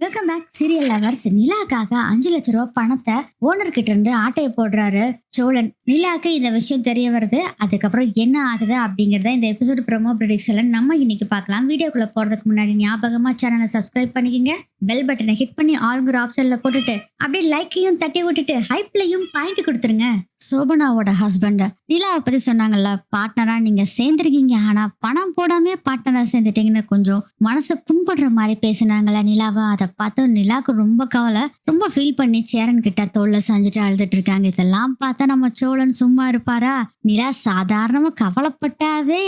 Welcome back serial lovers. நிலாக்காக 5 லட்சம் ரூபாய் பணத்தை ஓனர் கிட்ட இருந்து ஆட்டைய போடுறாரு சோழன். நிலாக்கு இந்த விஷயம் தெரிய வருது. அதுக்கப்புறம் என்ன ஆகுது அப்படிங்கறத இந்த எபிசோட் ப்ரோமோ ப்ரெடிக்ஷன்ல நம்ம இன்னைக்கு பார்க்கலாம். வீடியோக்குள்ள போறதுக்கு முன்னாடி ஞாபகமா சேனலை சப்ஸ்கிரைப் பண்ணிக்கங்க. பெல் பட்டனை ஹிட் பண்ணி ஆல்ங்கிற ஆப்ஷன்ல போட்டுட்டு அப்படியே லைக்கையும் தட்டி விட்டுட்டு ஹைப்லையும் பாயிண்ட் கொடுத்துருங்க. சோபனாவோட ஹஸ்பண்ட் நிலாவை பத்தி சொன்னாங்கல்ல, பார்ட்னரா நீங்க சேர்ந்துருக்கீங்க, ஆனா பணம் போடாமே பார்ட்னரா சேர்ந்துட்டீங்கன்னு கொஞ்சம் மனசை புண்படுற மாதிரி பேசினாங்கல்ல நிலாவை. அதை பார்த்து நிலாவுக்கு ரொம்ப கவலை, ரொம்ப ஃபீல் பண்ணி சேரன் கிட்ட தோல்ல சாஞ்சிட்டு அழுதுட்டு இருக்காங்க. இதெல்லாம் பார்த்தா நம்ம சோழன் சும்மா இருப்பாரா? நிலா சாதாரணமா கவலைப்பட்டாவே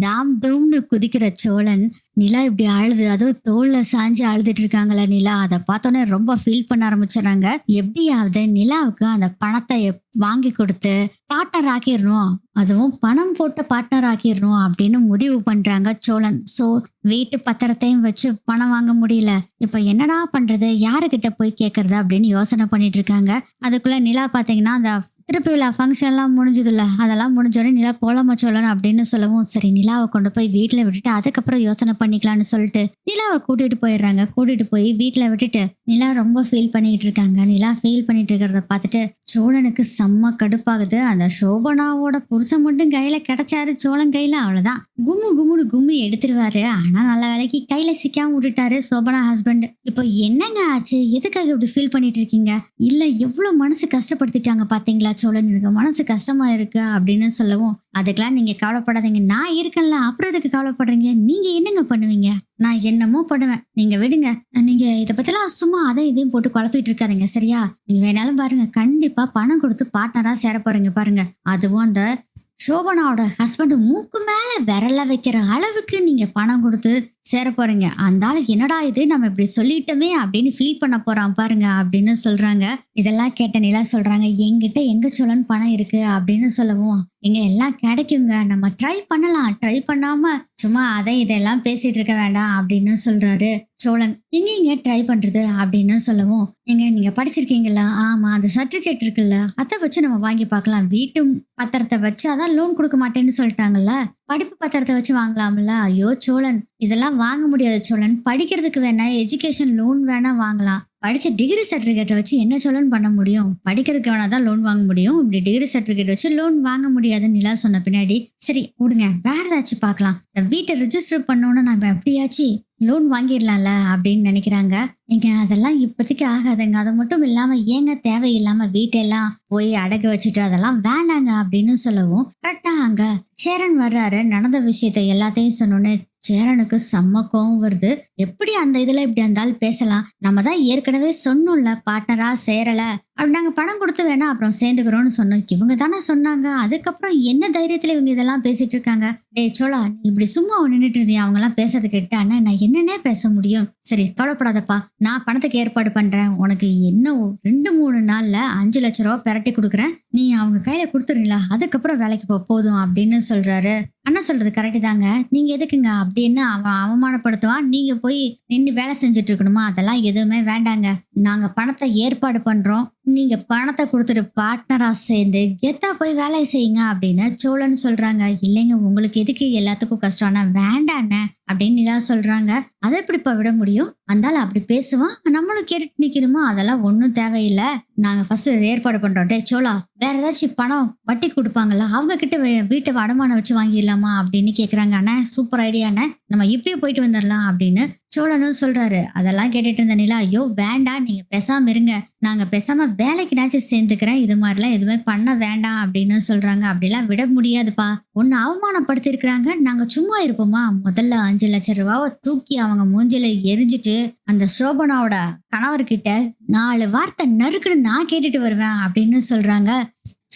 தாம் தூம்னு குதிக்கிற சோழன் நிலா இப்படி அழுது, அதுவும் தோல்ல சாஞ்சு அழுதுட்டு இருக்காங்களா நிலா. அதை பார்த்தோன்னே ரொம்ப ஃபீல் பண்ண ஆரம்பிச்சிடறாங்க. எப்படியாவது நிலாவுக்கு அந்த பணத்தை வாங்கி கொடுத்து பார்ட்னர் ஆக்கிடணும், அதுவும் பணம் போட்டு பார்ட்னர் ஆக்கிடணும் அப்படின்னு முடிவு பண்றாங்க சோழன். சோ வீட்டு பத்திரத்தையும் வச்சு பணம் வாங்க முடியல. இப்ப என்னடா பண்றது, யாருகிட்ட போய் கேட்கறது அப்படின்னு யோசனை பண்ணிட்டு இருக்காங்க. அதுக்குள்ள நிலா பாத்தீங்கன்னா அந்த திருப்பி விழா ஃபங்க்ஷன் எல்லாம் முடிஞ்சதுல, அதெல்லாம் முடிஞ்சோடனே நிலா போலாமா சோழன் அப்படின்னு சொல்லவும், சரி நிலாவை கொண்டு போய் வீட்டுல விட்டுட்டு அதுக்கப்புறம் யோசனை பண்ணிக்கலாம்னு சொல்லிட்டு நிலாவை கூட்டிட்டு போயிடுறாங்க. கூட்டிட்டு போய் வீட்டுல விட்டுட்டு நிலா ரொம்ப ஃபீல் பண்ணிட்டு இருக்காங்க. நிலா ஃபீல் பண்ணிட்டு இருக்கிறத பார்த்துட்டு சோழனுக்கு செம்ம கடுப்பாகுது. அந்த சோபனாவோட புருஷன் மட்டும் கையில கிடைச்சாரு சோழன் கையில, அவ்வளவுதான் கும்மு கும்முன்னு கும்மி எடுத்துருவாரு. ஆனா நல்ல வேலைக்கு கையில சிக்காம விட்டுட்டாரு சோபனா ஹஸ்பண்ட். இப்போ என்னங்க ஆச்சு, எதுக்காக இப்படி ஃபீல் பண்ணிட்டு இருக்கீங்க? இல்ல எவ்வளவு மனசு கஷ்டப்படுத்திட்டாங்க பாத்தீங்களா சோழன், எனக்கு மனசு கஷ்டமா இருக்கு அப்படின்னு சொல்லவும், அதுக்கெல்லாம் நீங்க கவலைப்படாதீங்க, நான் இருக்கேன்ல, அப்புறம் எதுக்கு கவலைப்படுறீங்க? நீங்க என்னங்க பண்ணுவீங்க? நான் என்னமோ பண்ணுவேன், நீங்க விடுங்க. நீங்க இதை பத்திலாம் சும்மா அதை இதையும் போட்டு குழப்பிட்டு இருக்காதீங்க சரியா? நீங்க வேணாலும் பாருங்க, கண்டிப்பா பணம் கொடுத்து பார்ட்னரா சேர போறீங்க பாருங்க. அதுவும் அந்த சோபனாவோட ஹஸ்பண்ட் மூக்கு மேல விரல வைக்கிற அளவுக்கு நீங்க பணம் கொடுத்து சேர போறீங்க. அந்த ஆளு என்னடா இது நம்ம இப்படி சொல்லிட்டோமே அப்படின்னு ஃபீல் பண்ண போறான் பாருங்க அப்படின்னு சொல்றாங்க. இதெல்லாம் கேட்ட நிலா சொல்றாங்க, என்கிட்ட எங்க சோழன் பணம் இருக்கு அப்படின்னு சொல்லவும், எங்க எல்லாம் கிடைக்குங்க, நம்ம ட்ரை பண்ணலாம், ட்ரை பண்ணாம சும்மா அதை இதெல்லாம் பேசிட்டு இருக்க வேண்டாம் அப்படின்னு சொல்றாரு சோழன். எங்க ட்ரை பண்றது அப்படின்னு சொல்லவும், எங்க நீங்க படிச்சிருக்கீங்களா? ஆமா, அந்த சர்டிபிகேட் இருக்குல்ல, அதை வச்சு நம்ம வாங்கி பார்க்கலாம். வீட்டு பத்திரத்தை வச்சு அதான் லோன் கொடுக்க மாட்டேன்னு சொல்லிட்டாங்கல்ல, படிப்பு பத்திரத்தை வச்சு வாங்கலாம்ல. ஐயோ சோழன், இதெல்லாம் வாங்க முடியாது சோழன், படிக்கிறதுக்கு வேணா எஜுகேஷன் லோன் வேணா வாங்கலாம். படிச்ச டிகிரி சர்டிபிகேட்டை வச்சு என்ன சோழன் பண்ண முடியும்? படிக்கிறதுக்கு வேணாதான் லோன் வாங்க முடியும், இப்படி டிகிரி சர்டிபிகேட் வச்சு லோன் வாங்க முடியாதுன்னு நிலா சொன்ன பின்னாடி, சரி விடுங்க வேற ஏதாச்சும் பார்க்கலாம், இந்த வீட்டை ரிஜிஸ்டர் பண்ணோன்னு நம்ம எப்படியாச்சும் லோன் வாங்கிடலாம்ல அப்படின்னு நினைக்கிறாங்க. ஏங்க அதெல்லாம் இப்போதைக்கு ஆகாதுங்க, அது மட்டும் இல்லாம ஏங்க தேவையில்லாம வீட்டெல்லாம் போய் அடகு வச்சுட்டு அதெல்லாம் வேணாங்க அப்படின்னு சொல்லவும், கரெக்டா அங்க சேரன் வர்றாரு. நடந்த விஷயத்த எல்லாத்தையும் சொன்னோன்னு சேரனுக்கு செம்ம கோவம் வருது. எப்படி அந்த இதுல இப்படி இருந்தாலும் பேசலாம், நம்ம தான் ஏற்கனவே சொன்னோம்ல பார்ட்னரா சேரல, அப்படி நாங்க பணம் கொடுத்து வேணா அப்புறம் சேர்ந்துக்கிறோம்னு சொன்னோம், இவங்க தானே சொன்னாங்க, அதுக்கப்புறம் என்ன தைரியத்துல இவங்க இதெல்லாம் பேசிட்டு இருக்காங்க? டேய் சோழா, நீ இப்படி சும்மா நின்றுட்டு இருந்தியா? அவங்க எல்லாம் பேசுறது கேட்டு அண்ணா நான் என்னன்னே பேச முடியும்? சரி கவலைப்படாதப்பா, நான் பணத்துக்கு ஏற்பாடு பண்றேன், உனக்கு என்ன 2-3 நாள்ல 5 லட்சம் ரூபாய் பிரட்டி கொடுக்குறேன், நீ அவங்க கையில கொடுத்துருங்களா, அதுக்கப்புறம் வேலைக்கு போதும் அப்படின்னு சொல்றாரு. அண்ணா சொல்றது கரெக்டு தாங்க, நீங்க எதுக்குங்க அப்படின்னு அவன் அவமானப்படுத்துவான், நீங்க போய் நின்று வேலை செஞ்சுட்டு இருக்கணுமா? அதெல்லாம் எதுவுமே வேண்டாங்க, நாங்க பணத்தை ஏற்பாடு பண்றோம், நீங்க பணத்தை கொடுத்துட்டு பார்ட்னரா சேர்ந்து கெத்தா போய் வேலை செய்யுங்க அப்படின்னு சோழன் சொல்றாங்க. இல்லைங்க உங்களுக்கு எதுக்கு எல்லாத்துக்கும் கஷ்டம்னா வேண்டாண்ண அப்படின்னு நிலா சொல்றாங்க. அதை எப்படிப்பா விட முடியும், அந்தால அப்படி பேசுவான், நம்மளும் கேட்டுட்டு நிக்கணுமா? அதெல்லாம் ஒன்றும் தேவையில்லை, நாங்க ஃபர்ஸ்ட் ஏற்பாடு பண்றோம். டே சோழா, வேற ஏதாச்சும் பணம் வட்டி கொடுப்பாங்கல்ல, அவங்க கிட்ட வீட்டை அடமானம் வச்சு வாங்கிடலாமா அப்படின்னு கேக்குறாங்க. அண்ணா சூப்பர் ஐடியாண்ணே, நம்ம இப்பயே போயிட்டு வந்துடலாம் அப்படின்னு சோழனும் சொல்றாரு. அதெல்லாம் கேட்டுட்டு இருந்த நிலா, ஐயோ வேண்டாம் நீங்க பேசாம இருங்க, நாங்க பேசாம வேலைக்குனாச்சும் சேர்ந்துக்கிறேன், இது மாதிரிலாம் எதுவுமே பண்ண வேண்டாம் அப்படின்னு சொல்றாங்க. அப்படிலாம் விட முடியாதுப்பா, ஒன்னு அவமானப்படுத்தி இருக்கிறாங்க, நாங்க சும்மா இருப்போமா? முதல்ல 5 லட்சம் ரூபாவை தூக்கி அவங்க மூஞ்சில எரிஞ்சிட்டு அந்த சோபனாவோட கணவர்கிட்ட 4 வார்த்தை நறுக்குன்னு நான் கேட்டுட்டு வருவேன் அப்படின்னு சொல்றாங்க.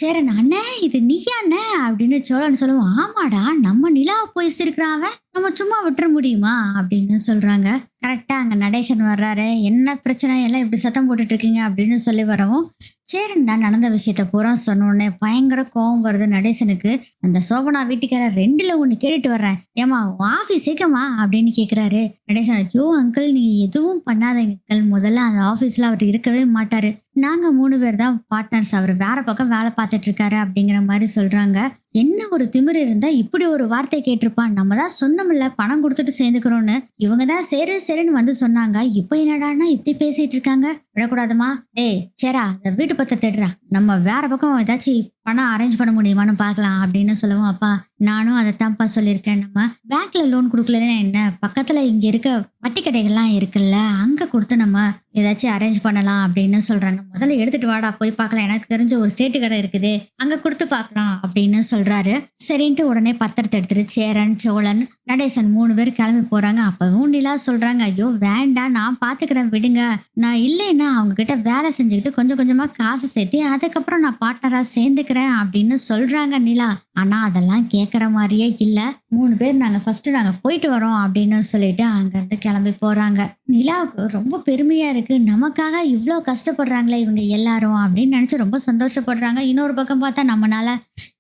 சேரன், அண்ணே இது நீயா அண்ணே அப்படின்னு சோழன் சொல்லுவோம். ஆமாடா, நம்ம நிலாவை போய் சிரிக்கிறான், நம்ம சும்மா விட்டுற முடியுமா அப்படின்னு சொல்றாங்க. கரெக்டா அங்க நடேசன் வர்றாரு. என்ன பிரச்சனை, எல்லாம் இப்படி சத்தம் போட்டுட்டு இருக்கீங்க அப்படின்னு சொல்லி வரவும், சேரன் தான் நடந்த விஷயத்த பூரா சொன்னோடனே பயங்கர கோவம் வருது நடேசனுக்கு. அந்த சோபனா வீட்டுக்கார 2ல 1 கேட்டுட்டு வர்றேன், ஏமா ஆபீஸ் ஏக்கமா அப்படின்னு கேக்குறாரு. நடேசன், ஐயோ அங்கிள் நீங்க எதுவும் பண்ணாதீங்க அங்கிள், முதல்ல அந்த ஆபீஸ்ல அவர் இருக்கவே மாட்டாரு, நாங்க 3 பேர் தான் பார்ட்னர்ஸ், அவர் வேற பக்கம் வேலை பார்த்துட்டு இருக்காரு அப்படிங்கிற மாதிரி சொல்றாங்க. என்ன ஒரு திமிரு இருந்தா இப்படி ஒரு வார்த்தை கேட்டிருப்பான். நம்ம தான் சொன்னோம்ல பணம் கொடுத்துட்டு சேர்ந்துக்கிறோம்னு. இவங்க தான் சரி சரின்னு வந்து சொன்னாங்க. இப்போ என்னடான்னா இப்படி பேசிட்டு இருக்காங்க. விடக்கூடாதுமா. ஏய் சேரா, இந்த வீட்டு பத்த தேடுறா, நம்ம வேற பக்கம் ஏதாச்சும் பணம் அரேஞ்ச் பண்ண முடியுமான்னு பார்க்கலாம் அப்படின்னு சொல்லவும், அப்பா நானும் அதைத்தான்ப்பா சொல்லியிருக்கேன். நம்ம பேங்க்ல லோன் கொடுக்கலன்னா என்ன, பக்கத்துல இங்க இருக்க வட்டி கடைகள்லாம் இருக்குல்ல, அங்க கொடுத்து நம்ம ஏதாச்சும் அரேஞ்ச் பண்ணலாம் அப்படின்னு சொல்றாங்க. முதல்ல எடுத்துட்டு வாடா போய் பார்க்கலாம், எனக்கு தெரிஞ்ச ஒரு சேட்டு கடை இருக்குது, அங்க கொடுத்து பார்க்கலாம் அப்படின்னு சொல்றாரு. சரின்ட்டு உடனே பத்திரத்தை எடுத்துட்டு சேரன், சோழன், நடேசன் 3 பேர் கிளம்பி போறாங்க. அப்பவும் நிலா சொல்றாங்க, ஐயோ வேண்டாம், நான் பாத்துக்கிறேன் விடுங்க, நான் இல்லைன்னா அவங்க கிட்ட வேலை செஞ்சுக்கிட்டு கொஞ்சம் கொஞ்சமா காசு சேர்த்து அதுக்கப்புறம் நான் பார்ட்னரா சேர்ந்துக்கிறேன் அப்படின்னு சொல்றாங்க நிலா. ஆனா அதெல்லாம் கேட்கற மாதிரியே இல்ல. 3 பேர் நாங்க போயிட்டு வரோம் அப்படின்னு சொல்லிட்டு அங்க இருந்து கிளம்பி போறாங்க. நிலாவுக்கு ரொம்ப பெருமையா இருக்கு, நமக்காக இவ்ளோ கஷ்டப்படுறாங்களே இவங்க எல்லாரும் அப்படின்னு நினைச்சு ரொம்ப சந்தோஷப்படுறாங்க. இன்னொரு பக்கம் பார்த்தா நம்மனால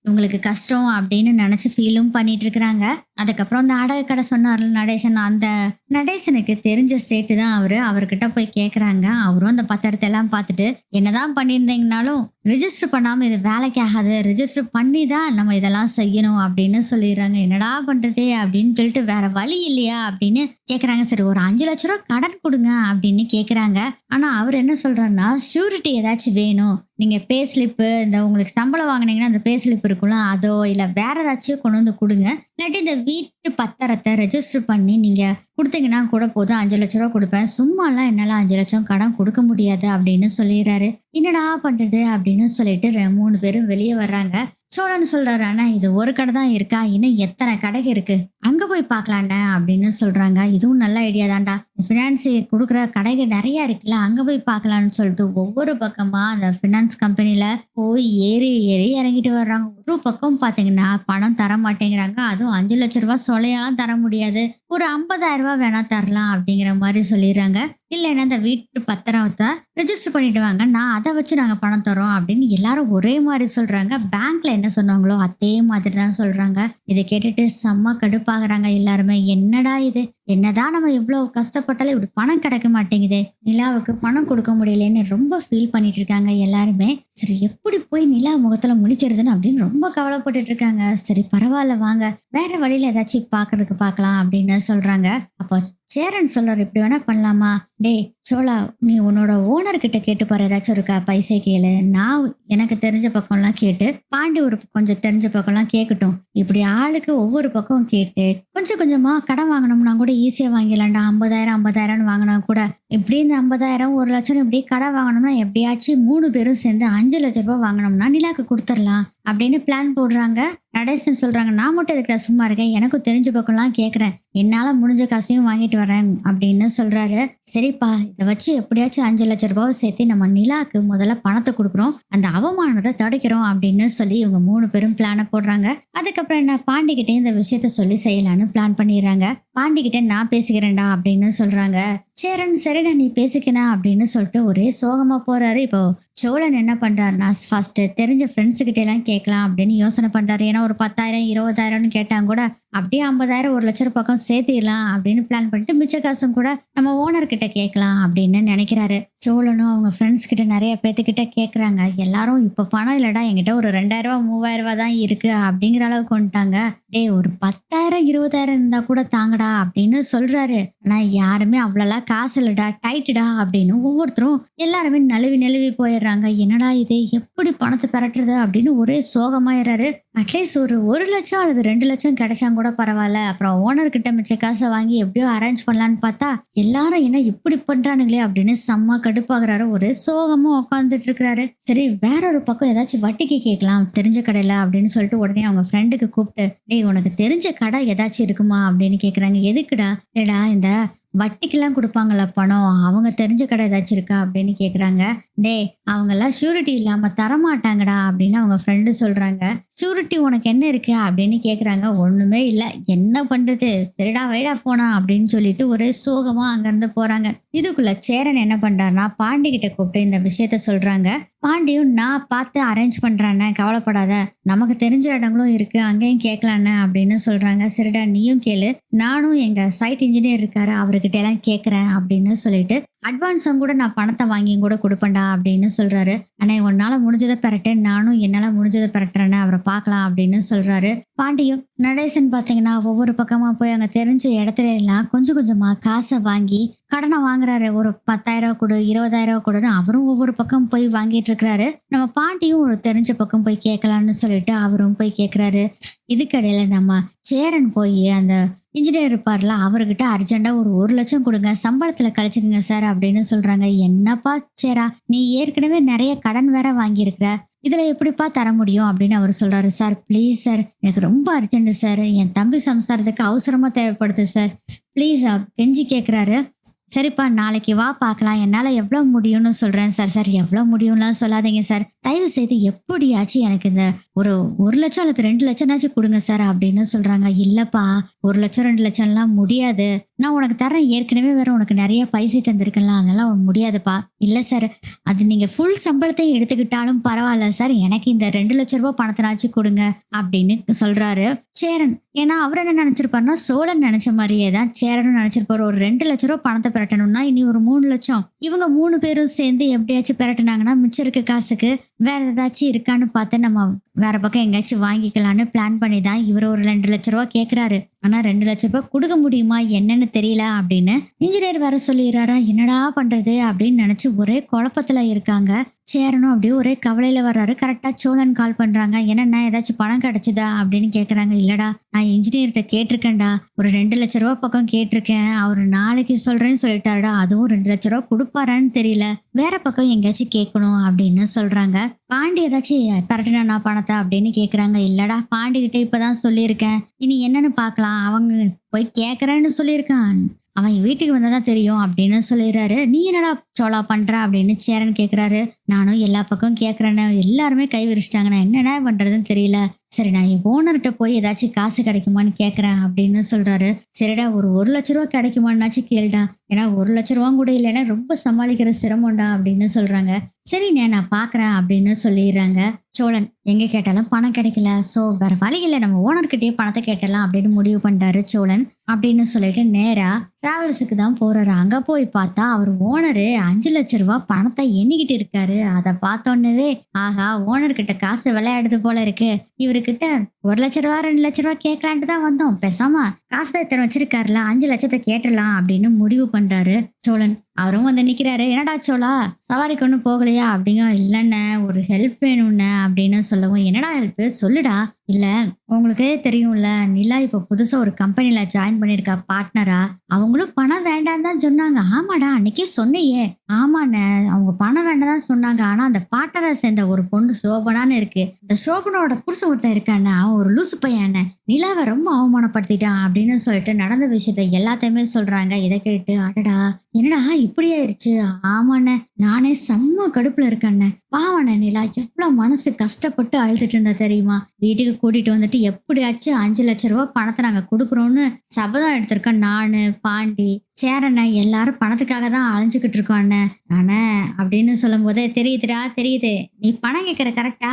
இவங்களுக்கு கஷ்டம் அப்படின்னு நினைச்சு ஃபீலும் பண்ணிட்டு இருக்கிறாங்க. அதுக்கப்புறம் அந்த அடகு கடை சொன்னார்ல நடேசன், அந்த நடேசனுக்கு தெரிஞ்ச சேட்டு தான் அவர்கிட்ட போய் கேக்குறாங்க. அவரும் அந்த பத்திரத்தை எல்லாம் பார்த்துட்டு, என்னதான் பண்ணியிருந்தீங்கனாலும் ரிஜிஸ்டர் பண்ணாம இது வேலைக்கு ஆகாது, ரிஜிஸ்டர் பண்ணி தான் நம்ம இதெல்லாம் செய்யணும் அப்படின்னு சொல்லிடுறாங்க. என்னடா பண்றது அப்படின்னு சொல்லிட்டு வேற வழி இல்லையா அப்படின்னு கேக்குறாங்க. சரி ஒரு 5 லட்ச ரூபா கடன் கொடுங்க அப்படின்னு கேக்குறாங்க. ஆனா அவர் என்ன சொல்றாருன்னா, ஷூரிட்டி ஏதாச்சும் வேணும், நீங்க பே ஸ்லிப்பு, இந்த உங்களுக்கு சம்பளம் வாங்கினீங்கன்னா அந்த பே ஸ்லிப் இருக்கும்ல, அதோ இல்ல வேற ஏதாச்சும் கொண்டு வந்து கொடுங்க, இல்லாட்டி இந்த வீட்டு பத்திரத்தை ரெஜிஸ்டர் பண்ணி நீங்க கொடுத்தீங்கன்னா கூட போதும், 5 லட்ச ரூபா கொடுப்பேன், சும்மாலாம் என்னால 5 லட்சம் கடன் கொடுக்க முடியாது அப்படின்னு சொல்லிடுறாரு. என்னடா பண்றது அப்படின்னு சொல்லிட்டு 3 பேரும் வெளியே வர்றாங்க. சோழன் சொல்றாரு, ஆனா இது ஒரு கடை தான் இருக்கா, இன்னும் எத்தனை கடை இருக்கு, அங்க போய் பார்க்கலாண்ட அப்படின்னு சொல்றாங்க. இதுவும் நல்ல ஐடியா தான்டா, பினான்ஸ் கொடுக்குற கடைகள் நிறைய இருக்குல்ல, அங்க போய் பார்க்கலாம்னு சொல்லிட்டு ஒவ்வொரு பக்கமா அந்த பினான்ஸ் கம்பெனில போய் ஏறி ஏறி இறங்கிட்டு வர்றாங்க. ஒரு பக்கம் பாத்தீங்கன்னா பணம் தர மாட்டேங்கிறாங்க. அதுவும் 5 லட்ச ரூபாய் சொலையெல்லாம் தர முடியாது, ஒரு 50,000 ரூபாய் வேணா தரலாம் அப்படிங்கிற மாதிரி சொல்லிடுறாங்க. இல்லைன்னா இந்த வீட்டு பத்திரத்தை ரெஜிஸ்டர் பண்ணிட்டு வாங்க, நான் அதை வச்சு நாங்க பணம் தரோம் அப்படின்னு எல்லாரும் ஒரே மாதிரி சொல்றாங்க. பேங்க்ல என்ன சொன்னாங்களோ அதே மாதிரி தான் சொல்றாங்க. இதை கேட்டுட்டு செம்ம கடுப்பாகிறாங்க எல்லாருமே. என்னடா இது, என்னதான் நம்ம இவ்வளவு கஷ்டப்பட்டாலும் இப்படி பணம் கிடைக்க மாட்டேங்குது, நிலாவுக்கு பணம் கொடுக்க முடியலன்னு ரொம்ப ஃபீல் பண்ணிட்டு இருக்காங்க எல்லாருமே. சரி எப்படி போய் நிலா முகத்துல முழிக்கிறதுன்னு அப்படின்னு ரொம்ப கவலைப்பட்டுட்டு இருக்காங்க. சரி பரவாயில்ல வாங்க, வேற வழியில ஏதாச்சும் பாக்குறதுக்கு பார்க்கலாம் அப்படின்னு சொல்றாங்க. அப்போ சேரன் சொல்றாரு, இப்படி வேணா பண்ணலாமா, டேய் சோழா, நீ உன்னோட ஓனர் கிட்ட கேட்டு பாரு, ஏதாச்சும் இருக்கா பைசை கேளு, நான் எனக்கு தெரிஞ்ச பக்கம்லாம் கேட்டு, பாண்டி ஒரு கொஞ்சம் தெரிஞ்ச பக்கம்லாம் கேட்கட்டும், இப்படி ஆளுக்கு ஒவ்வொரு பக்கம் கேட்டு கொஞ்சம் கொஞ்சமா கடன் வாங்கினோம்னா கூட ஈஸியா வாங்கிடலாம்டா. 50,000 வாங்கினா கூட இப்படி இந்த 50,000 1 லட்சம் இப்படி கடன் வாங்கினோம்னா எப்படியாச்சும் 3 பேரும் சேர்ந்து 5 லட்ச ரூபாய் வாங்கினோம்னா நிலாக்கு கொடுத்துடலாம் அப்படின்னு பிளான் போடுறாங்க. நடேசன் சொல்றாங்க, நான் மட்டும் இதுக்கு சும்மா இருக்கேன், எனக்கும் தெரிஞ்ச பக்கம்லாம் கேட்கறேன், என்னால முடிஞ்ச காசையும் வாங்கிட்டு வரேன் அப்படின்னு சொல்றாரு. சரிப்பா, இதை வச்சு எப்படியாச்சும் 5 லட்ச ரூபாய் சேர்த்து நம்ம நிலாக்கு முதல்ல பணத்தை கொடுக்குறோம், அந்த அவமானத்தை தடுக்கிறோம் அப்படின்னு சொல்லி இவங்க 3 பேரும் பிளான போடுறாங்க. அதுக்கப்புறம் என்ன, பாண்டிகிட்டே இந்த விஷயத்த சொல்லி செய்யலான்னு பிளான் பண்ணிடுறாங்க. பாண்டிகிட்ட நான் பேசிக்கிறேன்டா அப்படின்னு சொல்றாங்க. சேரன் சரிடா நீ பேசிக்கணும் அப்படின்னு சொல்லிட்டு ஒரே சோகமா போறாரு. இப்போ சோழன் என்ன பண்றாருன்னா, ஃபர்ஸ்ட் தெரிஞ்ச ஃப்ரெண்ட்ஸு கிட்ட எல்லாம் கேட்கலாம் அப்படின்னு யோசனை பண்றாரு. ஏன்னா ஒரு 10,000 20,000 கேட்டாங்க கூட அப்படியே 50,000 1 லட்சம் பக்கம் சேர்த்திடலாம் அப்படின்னு பிளான் பண்ணிட்டு மிச்ச காசும் கூட நம்ம ஓனர் கிட்ட கேட்கலாம் அப்படின்னு நினைக்கிறாரு. சோழனும் அவங்க ஃப்ரெண்ட்ஸ் கிட்ட நிறைய பேத்துக்கிட்ட கேட்கறாங்க. எல்லாரும் இப்ப பணம் இல்லடா, என்கிட்ட ஒரு 2,000 3,000 தான் இருக்கு அப்படிங்கிற அளவுக்கு வந்துட்டாங்க. டேய் ஒரு 10,000 20,000 இருந்தா கூட தாங்கடா அப்படின்னு சொல்றாரு. ஆனா யாருமே அவ்வளோலாம் காசு இல்லடா, டைட்டுடா அப்படின்னு ஒவ்வொருத்தரும் எல்லாருமே நழுவி நழுவி போயிடுறாங்க. என்னடா இது, எப்படி பணத்தை பெறட்டுறது அப்படின்னு ஒரே சோகமாயிடுறாரு. அட்லீஸ்ட் ஒரு 1 லட்சம் அல்லது 2 லட்சம் கிடைச்சா கூட பரவாயில்ல, அப்புறம் ஓனர் கிட்ட மிச்ச காசை வாங்கி எப்படியோ அரேஞ்ச் பண்ணலான்னு பார்த்தா எல்லாரும் என்ன இப்படி பண்றானுங்களே அப்படின்னு செம்ம கடுப்பாகிறாரு. ஒரு சோகமா உட்காந்துட்டு இருக்கிறாரு. சரி வேற ஒரு பக்கம் ஏதாச்சும் வட்டிக்கு கேட்கலாம் தெரிஞ்ச கடையில அப்படின்னு சொல்லிட்டு உடனே அவங்க ஃப்ரெண்டுக்கு கூப்பிட்டு, டேய் உனக்கு தெரிஞ்ச கடை ஏதாச்சும் இருக்குமா அப்படின்னு கேக்குறாங்க. எதுக்குடா, இல்லடா இந்த வட்டிக்கெல்லாம் கொடுப்பாங்கல்ல பணம், அவங்க தெரிஞ்ச கடை ஏதாச்சும் இருக்கா அப்படின்னு கேக்குறாங்க. டேய் அவங்க எல்லாம் ஷூரிட்டி இல்லாம தரமாட்டாங்கடா அப்படின்னு அவங்க ஃப்ரெண்டு சொல்றாங்க. ஷூரிட்டி உனக்கு என்ன இருக்கு அப்படின்னு கேக்குறாங்க. ஒண்ணுமே இல்ல, என்ன பண்றது, சரிடா வைடா போனா அப்படின்னு சொல்லிட்டு ஒரே சோகமா அங்கிருந்து போறாங்க. இதுக்குள்ள சேரன் என்ன பண்றாருன்னா பாண்டி கிட்ட கூப்பிட்டு இந்த விஷயத்த சொல்றாங்க. பாண்டியும், நான் பார்த்து அரேஞ்ச் பண்றானே, கவலைப்படாத, நமக்கு தெரிஞ்ச இடங்களும் இருக்கு, அங்கேயும் கேட்கலான்னு அப்படின்னு சொல்றாங்க. சரிடா நீயும் கேளு, நானும் எங்க சைட் இன்ஜினியர் இருக்காரு அவர்கிட்ட எல்லாம் கேட்கறேன் அப்படின்னு சொல்லிட்டு அட்வான்ஸும் கூட நான் பணத்தை வாங்கியும் கூட கொடுப்பேன்டா அப்படின்னு சொல்றாரு. அண்ணே உன்னால முடிஞ்சதை பெறட்டேன், நானும் என்னால முடிஞ்சதை பெறட்டுறேன்னு அவரை பார்க்கலாம் அப்படின்னு சொல்றாரு. பாண்டியும் நடேசன் பாத்தீங்கன்னா ஒவ்வொரு பக்கமா போய் அங்க தெரிஞ்ச இடத்துல எல்லாம் கொஞ்சம் கொஞ்சமா காசை வாங்கி கடனை வாங்குறாரு. ஒரு 10,000 கொடு, 20,000 கொடுன்னு அவரும் ஒவ்வொரு பக்கம் போய் வாங்கிட்டு இருக்கிறாரு. நம்ம பாண்டியும் ஒரு தெரிஞ்ச பக்கம் போய் கேட்கலான்னு சொல்லிட்டு அவரும் போய் கேட்கிறாரு. இதுக்கடையில நம்ம சேரன் போய் அந்த இன்ஜினியர் இருப்பார்ல அவர்கிட்ட அர்ஜென்டா ஒரு 1,00,000 கொடுங்க, சம்பளத்துல கழிச்சுக்குங்க சார் அப்படின்னு சொல்றாங்க. என்னப்பா சேரா, நீ ஏற்கனவே நிறைய கடன் வேற வாங்கியிருக்கிற, இதுல எப்படிப்பா தர முடியும் அப்படின்னு அவர் சொல்றாரு. சார் ப்ளீஸ் சார், எனக்கு ரொம்ப அர்ஜென்ட் சார், என் தம்பி சம்சாரத்துக்கு அவசரமா தேவைப்படுது சார், ப்ளீஸ் கெஞ்சி கேட்குறாரு. சரிப்பா நாளைக்கு வா பார்க்கலாம், என்னால் எவ்வளோ முடியும்னு சொல்கிறேன் சார். சார் எவ்வளோ முடியும்லாம் சொல்லாதீங்க சார், தயவு செய்து எப்படியாச்சும் எனக்கு இந்த ஒரு 1,00,000 அல்லது 2,00,000 கொடுங்க சார் அப்படின்னு சொல்கிறாங்க. இல்லைப்பா 1,00,000 2,00,000லாம் முடியாது, நான் உனக்கு தரேன், ஏற்கனவே வேற உனக்கு நிறைய பைசை தந்திருக்கலாம், அதெல்லாம் முடியாதுப்பா. இல்லை சார், அது நீங்கள் ஃபுல் சம்பளத்தையும் எடுத்துக்கிட்டாலும் பரவாயில்ல சார், எனக்கு இந்த 2,00,000 ரூபாய் பணத்தினாச்சும் கொடுங்க அப்படின்னு சொல்கிறாரு சேரன். ஏன்னா அவர் என்ன நினைச்சிருப்பாருன்னா சோழன் நினைச்ச மாதிரியே தான் சேரனும் நினைச்சிருப்பாரு. ஒரு 2,00,000 ரூபாய் பணத்தை பெறட்டணும்னா இனி ஒரு 3,00,000 இவங்க 3 பேரும் சேர்ந்து எப்படியாச்சும் பெறட்டுனாங்கன்னா மிச்சம் இருக்க காசுக்கு வேற ஏதாச்சும் இருக்கான்னு பார்த்து நம்ம வேற பக்கம் எங்கேயாச்சும் வாங்கிக்கலான்னு பிளான் பண்ணி தான் இவர் ஒரு 2,00,000 ரூபாய் கேட்கிறாரு. ஆனா 2,00,000 ரூபாய் கொடுக்க முடியுமா என்னன்னு தெரியல அப்படின்னு இன்ஜினியர் வேற சொல்லிடுறாரா. என்னடா பண்றது அப்படின்னு நினைச்சு ஒரே குழப்பத்துல இருக்காங்க. சேரனும் அப்படியே ஒரே கவலையில வர்றாரு. கரெக்டா சோழன் கால் பண்றாங்க. என்னன்னா ஏதாச்சும் பணம் கிடைச்சுதா அப்படின்னு கேக்குறாங்க. இல்லடா நான் இன்ஜினியர்கிட்ட கேட்டிருக்கேன்டா, ஒரு 2,00,000 ரூபாய் பக்கம் கேட்டிருக்கேன், அவரு நாளைக்கு சொல்றேன்னு சொல்லிட்டாருடா, அதுவும் 2,00,000 ரூபாய் கொடுப்பாரான்னு தெரியல, வேற பக்கம் எங்கேயாச்சும் கேட்கணும் அப்படின்னு சொல்றாங்க. பாண்டி ஏதாச்சும் பரட்டுனா பணத்தை அப்படின்னு கேக்குறாங்க. இல்லடா பாண்டி கிட்ட இப்பதான் சொல்லியிருக்கேன், இனி என்னன்னு பாக்கலாம், அவங்க போய் கேக்குறேன்னு சொல்லியிருக்கான், அவன் வீட்டுக்கு வந்தாதான் தெரியும் அப்படின்னு சொல்லிடுறாரு. நீ என்னடா சோழா பண்ற அப்படின்னு சேரன் கேக்குறாரு. நானும் எல்லா பக்கம் கேக்குறேன்னு எல்லாருமே கை விரிச்சிட்டாங்க, நான் என்னடா பண்றதுன்னு தெரியல, சரி நான் என் ஓனர்கிட்ட போய் ஏதாச்சும் காசு கிடைக்குமான்னு கேட்குறேன் அப்படின்னு சொல்றாரு. சரிடா ஒரு 1,00,000 ரூபா கிடைக்குமான்னாச்சும் கேளுடா, ஏன்னா 1,00,000 ரூபா கூட இல்லைன்னா ரொம்ப சமாளிக்கிற சிரமம்டா அப்படின்னு சொல்றாங்க. சரிண்ணே நான் பாக்குறேன் அப்படின்னு சொல்லிடுறாங்க. சோழன் எங்க கேட்டாலும் பணம் கிடைக்கல, சோ வேற வழி இல்லை, நம்ம ஓனர்கிட்டயே பணத்தை கேட்டலாம் அப்படின்னு முடிவு பண்றாரு சோழன். அப்படின்னு சொல்லிட்டு நேரா டிராவல்ஸுக்கு தான் போறாரு. அங்க போய் பார்த்தா அவர் ஓனரு 5,00,000 ரூபாய் பணத்தை எண்ணிக்கிட்டு இருக்காரு. அதை பார்த்தோன்னே ஆகா ஓனர்கிட்ட காசு விளையாடுது போல இருக்கு, இவருக்கிட்ட 1,00,000 ரூபா 2,00,000 ரூபா கேட்கலான்ட்டு தான் வந்தோம், பேசாம காசு தான் இத்தனை வச்சிருக்காருல 5,00,000 கேட்டுடலாம் அப்படின்னு முடிவு பண்றாரு சோழன். அவரும் வந்து நிக்கிறாரு. என்னடா சோழா சவாரிக்கு ஒன்றும் போகலையா அப்படிங்க. இல்லைண்ண ஒரு ஹெல்ப் வேணும்ண்ண அப்படின்னு சொல்லவும், என்னடா ஹெல்ப் சொல்லுடா. இல்ல உங்களுக்கே தெரியும்ல, நிலா இப்ப புதுசா ஒரு கம்பெனில ஜாயின் பண்ணிருக்கா பார்ட்னரா, அவங்களும் பணம் வேண்டான்னு தான் சொன்னாங்க. ஆமாடா அன்னைக்கே சொன்னையே. ஆமாண்ண அவங்க பணம் வேண்டாம் தான் சொன்னாங்க, ஆனா அந்த பார்ட்னரை சேர்ந்த ஒரு பொண்ணு சோபனான்னு இருக்கு, இந்த சோபனோட புருஷன் ஒருத்தன் இருக்காண்ண, அவன் ஒரு லூசு பையன் நிலாவை ரொம்ப அவமானப்படுத்திட்டான் அப்படின்னு சொல்லிட்டு நடந்த விஷயத்த எல்லாத்தையுமே சொல்றாங்க. இதை கேட்டு அடடா என்னடா இப்படி ஆயிடுச்சு. ஆமாண்ண நானே செம்ம கடுப்புல இருக்கேண்ண, பாவண்ண நிலா எவ்வளவு மனசு கஷ்டப்பட்டு அழுதுட்டு இருந்தா தெரியுமா, வீட்டுக்கு கூட்டிட்டு வந்துட்டு எப்படியாச்சும் 5,00,000 ரூபாய் பணத்தை நாங்க கொடுக்குறோம்னு சபதம் எடுத்திருக்கோம். நானு பாண்டி சேரண்ண எல்லாரும் பணத்துக்காக தான் அலைஞ்சுக்கிட்டு இருக்கோம் அண்ணன் நானே அப்படின்னு சொல்லும் போதே தெரியுதுடா தெரியுது, நீ பணம் கேட்கற கரெக்டா.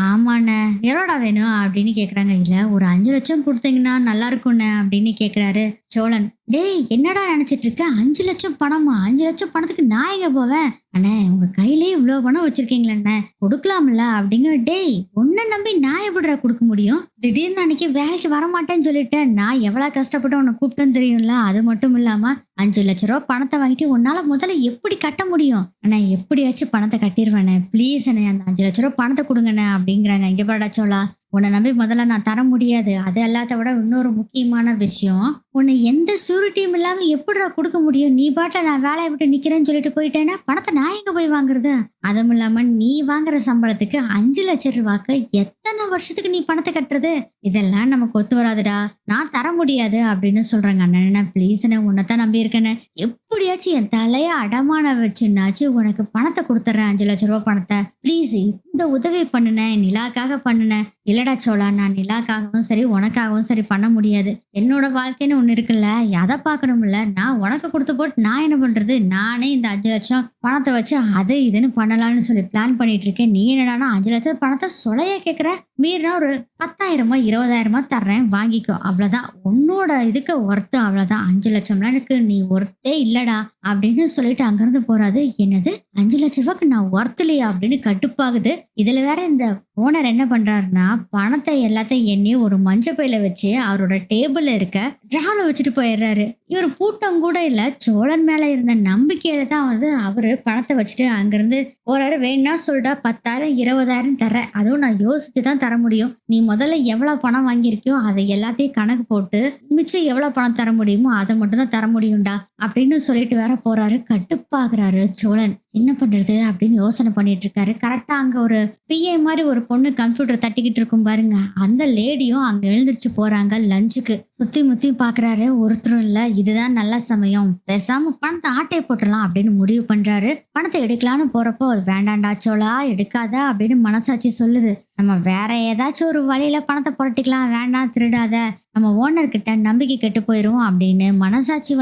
ஆமாண்ண எவ்வளோடா வேணும் அப்படின்னு கேக்குறாங்க. இல்ல ஒரு 5,00,000 கொடுத்தீங்கன்னா நல்லா இருக்கும்ண்ண அப்படின்னு கேக்குறாரு சோழன். டேய் என்னடா நினைச்சிட்டு இருக்க, 5,00,000 பணமா, 5,00,000 பணத்துக்கு நான் எங்க போவேன் அண்ணே, உங்க கையிலேயே இவ்வளவு பணம் வச்சிருக்கீங்களே கொடுக்கலாம்ல அப்படிங்க. டேய் உன்னை நம்பி நான் எப்படிடா கொடுக்க முடியும், திடீர்னு அன்னைக்கு வேலைக்கு வரமாட்டேன்னு சொல்லிட்டேன், நான் எவ்வளவு கஷ்டப்பட்டு உன்னை கூப்பிட்டேன்னு தெரியும்ல, அது மட்டும் இல்லாம 5,00,000 ரூபாய் பணத்தை வாங்கிட்டு உன்னால முதல்ல எப்படி கட்ட முடியும் அண்ணா, எப்படியாச்சும் பணத்தை கட்டிடுவேண்ணே ப்ளீஸ் அண்ணே, அந்த 5,00,000 ரூபாய் பணத்தை கொடுங்கண்ணே அப்படிங்கிறாங்க. இங்க பாடா சோழா உன்னை நம்பி முதல்ல நான் தர முடியாது, அது எல்லாத்த விட இன்னொரு முக்கியமான விஷயம், உன்னை எந்த சூரிட்டியும் இல்லாம எப்படிடா கொடுக்க முடியும், நீ பாட்டில் நான் வேலையை விட்டு நிக்கிறேன்னு சொல்லிட்டு போயிட்டேன்னா பணத்தை நான் எங்க போய் வாங்குறது, அதுவும் இல்லாம நீ வாங்குற சம்பளத்துக்கு 5,00,000 ரூபாய்க்கு எத்தனை வருஷத்துக்கு நீ பணத்தை கட்டுறது, இதெல்லாம் நமக்கு ஒத்து வராதுடா, நான் தர முடியாது அப்படின்னு சொல்றாங்க. அண்ணா ப்ளீஸ் அண்ணே உன்னைத்தான் நம்பி இருக்கேன்னு, எப்படியாச்சும் என் தலைய அடமான வச்சுன்னாச்சு உனக்கு பணத்தை கொடுத்துட்றேன், 5,00,000 ரூபாய் பணத்தை ப்ளீஸ் இந்த உதவி பண்ணுனேன், நிலாக்காக பண்ணுனேன். இல்லடா சோழா நான் நிலாக்காகவும் சரி உனக்காகவும் சரி பண்ண முடியாது, என்னோட வாழ்க்கைன்னு ஒண்ணு இருக்குல்ல அதை பார்க்கணும்ல, நான் உனக்கு கொடுத்து போட்டு நான் என்ன பண்றது, நானே இந்த 5,00,000 பணத்தை வச்சு அது இதுன்னு பண்ணலாம்னு சொல்லி பிளான் பண்ணிட்டு இருக்கேன், நீ என்னடானா 5,00,000 பணத்தை சொலைய கேட்குற, மீறினா ஒரு 10,000 20,000 தர்றேன் வாங்கிக்கோ, அவ்வளவுதான் உன்னோட இதுக்கு ஒர்த்து, அவ்வளவுதான் 5 லட்சம்லாம் எனக்கு நீ ஒர்த்தே இல்லடா அப்படின்னு சொல்லிட்டு அங்கிருந்து போறாரு. என்னது 5 லட்ச ரூபாய்க்கு நான் ஒர்த் இல்லையா அப்படின்னு கட்டுப்பாகுது. இதுல வேற இந்த ஓனர் என்ன பண்றாருன்னா பணத்தை எல்லாத்தையும் எண்ணி ஒரு மஞ்ச பையில வச்சு அவரோட டேபிள்ல இருக்க டிராவ்ல வச்சுட்டு போயிடுறாரு. இவர் பூட்டம் கூட இல்ல, சோழன் மேல இருந்த நம்பிக்கையில தான் அவரு பணத்தை வச்சுட்டு அங்கிருந்து போறாரு. வேணா சொல்லிட்டா 10,000 20,000 தர்றேன், அதுவும் நான் யோசிச்சுதான் தர முடியும். நீ முதல்ல எவ்வளவு பணம் வாங்கியிருக்கியோ அதை எல்லாத்தையும் கணக்கு போட்டு மிச்சம் எவ்வளவு பணம் தர முடியுமோ அதை மட்டும் தான் தர முடியும்டா அப்படின்னு சொல்லிட்டு வேற போறாரு. கட்டுப்பாக்குறாரு சோழன். என்ன பண்றது அப்படின்னு யோசனை பண்ணிட்டு இருக்காரு. கரெக்டா அங்க ஒரு பிஏ மாதிரி ஒரு பொண்ணு கம்ப்யூட்டர் தட்டிக்கிட்டு இருக்கும் பாருங்க, அந்த லேடியும் அங்க எழுந்திருச்சு போறாங்க லஞ்சுக்கு. சுத்தி முத்தி பாக்குறாரு, ஒருத்தரும் இல்ல. இதுதான் நல்ல சமயம், பேசாம பணத்தை ஆட்டையை போட்டுடலாம் அப்படின்னு முடிவு பண்றாரு. பணத்தை எடுக்கலான்னு போறப்போ வேண்டாண்டா சோழா எடுக்காத அப்படின்னு மனசாட்சி சொல்லுது. நம்ம வேற ஏதாச்சும் ஒரு வழியில பணத்தை புரட்டிக்கலாம், வேண்டாம் திருடாத, நம்ம ஓனர் கிட்ட நம்பிக்கை கெட்டு போயிரும் அப்படின்னு மனசாட்சி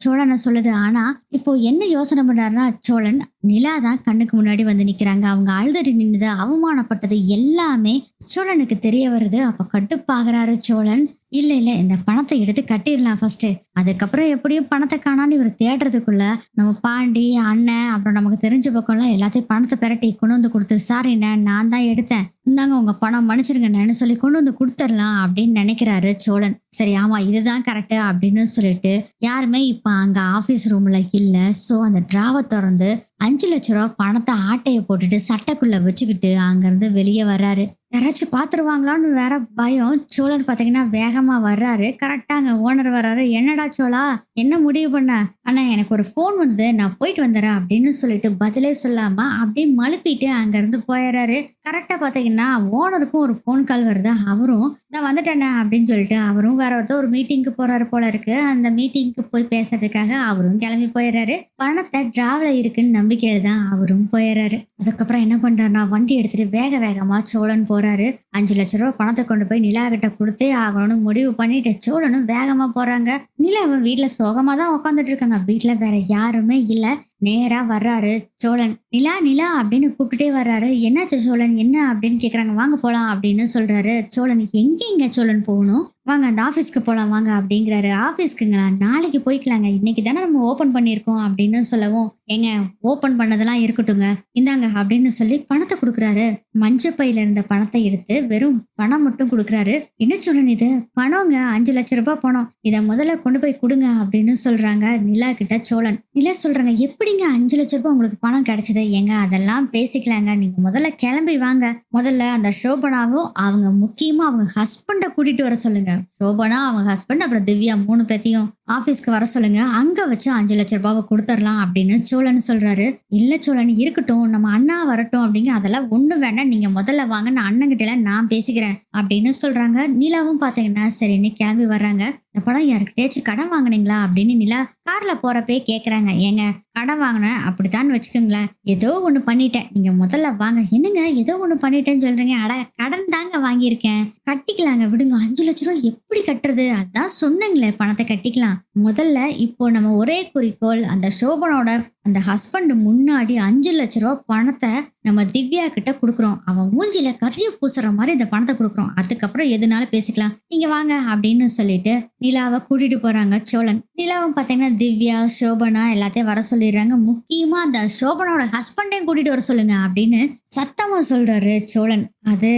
சோழனை சொல்லுது. ஆனா இப்போ என்ன யோசனை பண்றாருன்னா சோழன், நிலா தான் கண்ணுக்கு முன்னாடி நிக்கிறாங்க. அவங்க அழுதுட்டு நின்னது, அவமானப்பட்டது எல்லாமே சோழனுக்கு தெரிய வருது. அப்ப கட்டுப்பாகிறாரு சோழன். இல்ல இல்ல, இந்த பணத்தை எடுத்து கட்டிடலாம் ஃபர்ஸ்ட், அதுக்கப்புறம் எப்படியும் பணத்தை காணான்னு இவர் தேடுறதுக்குள்ள நம்ம பாண்டி அண்ணன் அப்புறம் நமக்கு தெரிஞ்ச பக்கம்லாம் எல்லாத்தையும் பணத்தை பெரட்டி கொண்டு கொடுத்து, சாரிண்ணே நான் தான் எடுத்தேன், இந்தாங்க உங்க பணம் மன்னிச்சிருங்கன்னு சொல்லி கொண்டு கொடுத்துடலாம் அப்படின்னு நினைக்கிறாரு சோழன். சரி ஆமா இதுதான் கரெக்ட் அப்படின்னு சொல்லிட்டு யாருமே இப்ப அங்க ஆபீஸ் ரூம்ல இல்ல. சோ அந்த டிராவை திறந்து 5 லட்ச ரூபா பணத்தை ஆட்டைய போட்டுட்டு சட்டைக்குள்ள வச்சுக்கிட்டு அங்கிருந்து வெளியே வர்றாரு. யாராச்சும் பாத்துருவாங்களான்னு வேற பயம். சோழன் பாத்தீங்கன்னா வேகமா வர்றாரு. கரெக்டா அங்க ஓனர் வர்றாரு. என்னடா சோழா என்ன முடிவு பண்ண? ஆனா எனக்கு ஒரு போன் நான் போயிட்டு வந்துடுறேன் அப்படின்னு சொல்லிட்டு பதிலே சொல்லாம அப்படியே மழுப்பிட்டு அங்க இருந்து போயிடுறாரு. கரெக்டா பாத்தீங்கன்னா ஓனருக்கும் ஒரு போன் கால் வருது. அவரும் நான் வந்துட்டேனே அப்படின்னு சொல்லிட்டு அவரும் வேற ஒரு மீட்டிங்க்கு போறாரு போல இருக்கு. அந்த மீட்டிங்க்கு போய் பேசுறதுக்காக அவரும் கிளம்பி போயிடுறாரு. பணத்தை டிராவல இருக்குன்னு நம்பிக்கையில தான் அவரும் போயிடுறாரு. அதுக்கப்புறம் என்ன பண்றாருன்னா வண்டி எடுத்துட்டு வேக வேகமா சோழன் போறாரு. 5 லட்ச ரூபா பணத்தை கொண்டு போய் நிலா கிட்ட கொடுத்தே ஆகணும்னு முடிவு பண்ணிட்டு சோழனும் வேகமா போறாங்க. நிலாவும் வீட்டுல சோகமா தான் உட்காந்துட்டு இருக்காங்க. வீட்டுல வேற யாருமே இல்ல. நேரா வர்றாரு சோழன். நிலா நிலா அப்படின்னு கூப்பிட்டுட்டே வர்றாரு. என்னாச்சு சோழன் என்ன அப்படின்னு கேக்குறாங்க. வாங்க போலாம் அப்படின்னு சொல்றாரு சோழன். எங்க சோழன் போகணும், வாங்க அந்த ஆபீஸ்க்கு போலாம் வாங்க அப்படிங்கிறாரு. ஆபீஸ்க்குங்களா, நாளைக்கு போய்க்கலாங்க, இன்னைக்கு தானே நம்ம ஓபன் பண்ணிருக்கோம் அப்படின்னு சொல்லவும், ஏங்க ஓபன் பண்ணதெல்லாம் இருக்கட்டுங்க, இந்தாங்க அப்படின்னு சொல்லி பணத்தை கொடுக்குறாரு. மஞ்ச பையில இருந்த பணத்தை எடுத்து வெறும் பணம் மட்டும் கொடுக்குறாரு. என்ன சோழன் இது பணங்க, 5 லட்ச ரூபாய் பணம், இத முதல்ல கொண்டு போய் கொடுங்க அப்படின்னு சொல்றாங்க நிலா கிட்ட சோழன். நிலா சொல்றாங்க, எப்படிங்க 5 லட்ச ரூபாய் உங்களுக்கு பணம் கிடைச்சது? ஏங்க அதெல்லாம் பேசிக்கலாங்க, நீங்க முதல்ல கிளம்பி வாங்க, முதல்ல அந்த சோபனாவும் அவங்க முக்கியமா அவங்க ஹஸ்பண்ட கூட்டிட்டு வர சொல்லுங்க. சோபனா அவங்க ஹஸ்பண்ட் அப்புறம் திவ்யா 3 பேத்தையும் ஆபீஸ்க்கு வர சொல்லுங்க, அங்க வச்சு 5 லட்ச ரூபாவை கொடுத்துடலாம் அப்படின்னு சோழன் சொல்றாரு. இல்ல சோழன் இருக்கட்டும், நம்ம அண்ணா வரட்டும் அப்படிங்க, அதெல்லாம் ஒண்ணு வேண்டாம், நீங்க முதல்ல வாங்க, நான் அண்ணன் கிட்ட எல்லாம் நான் பேசிக்கிறேன் அப்படின்னு சொல்றாங்க. நிலாவும் பாத்தீங்கன்னா சரின்னு கிளம்பி வர்றாங்க. இந்த படம் யாருக்கிட்டேச்சும் கடன் வாங்கினீங்களா அப்படின்னு நிலா கார்ல போறப்பே கேக்குறாங்க. ஏங்க கடன் வாங்கினேன் அப்படித்தான் வச்சுக்கோங்களேன், ஏதோ ஒண்ணு பண்ணிட்டேன், நீங்க முதல்ல வாங்க. என்னங்க ஏதோ ஒண்ணு பண்ணிட்டேன்னு சொல்றீங்க? அட கடன் தாங்க வாங்கியிருக்கேன், கட்டிக்கலாங்க விடுங்க. 5 லட்ச ரூபாய் எப்படி கட்டுறது? அதான் சொன்னீங்களே பணத்தை கட்டிக்கலாம். முதல்ல இப்போ நம்ம ஒரே குறிக்கோள், அந்த சோபனோட அந்த ஹஸ்பண்ட் முன்னாடி 5 லட்ச ரூபாய் பணத்தை நம்ம திவ்யா கிட்ட கொடுக்குறோம். அவன் மூஞ்சில கரிசிய பூசுற மாதிரி இந்த பணத்தை கொடுக்குறோம். அதுக்கப்புறம் எதுனாலும் பேசிக்கலாம், நீங்க வாங்க அப்படின்னு சொல்லிட்டு நிலாவை கூட்டிட்டு போறாங்க சோழன். நிலாவும் பாத்தீங்கன்னா திவ்யா சோபனா எல்லாத்தையும் வர சொல்லிடுறாங்க. முக்கியமா அந்த சோபனோட ஹஸ்பண்டையும் கூட்டிட்டு வர சொல்லுங்க அப்படின்னு சத்தமா சொல்றாரு சோழன். அது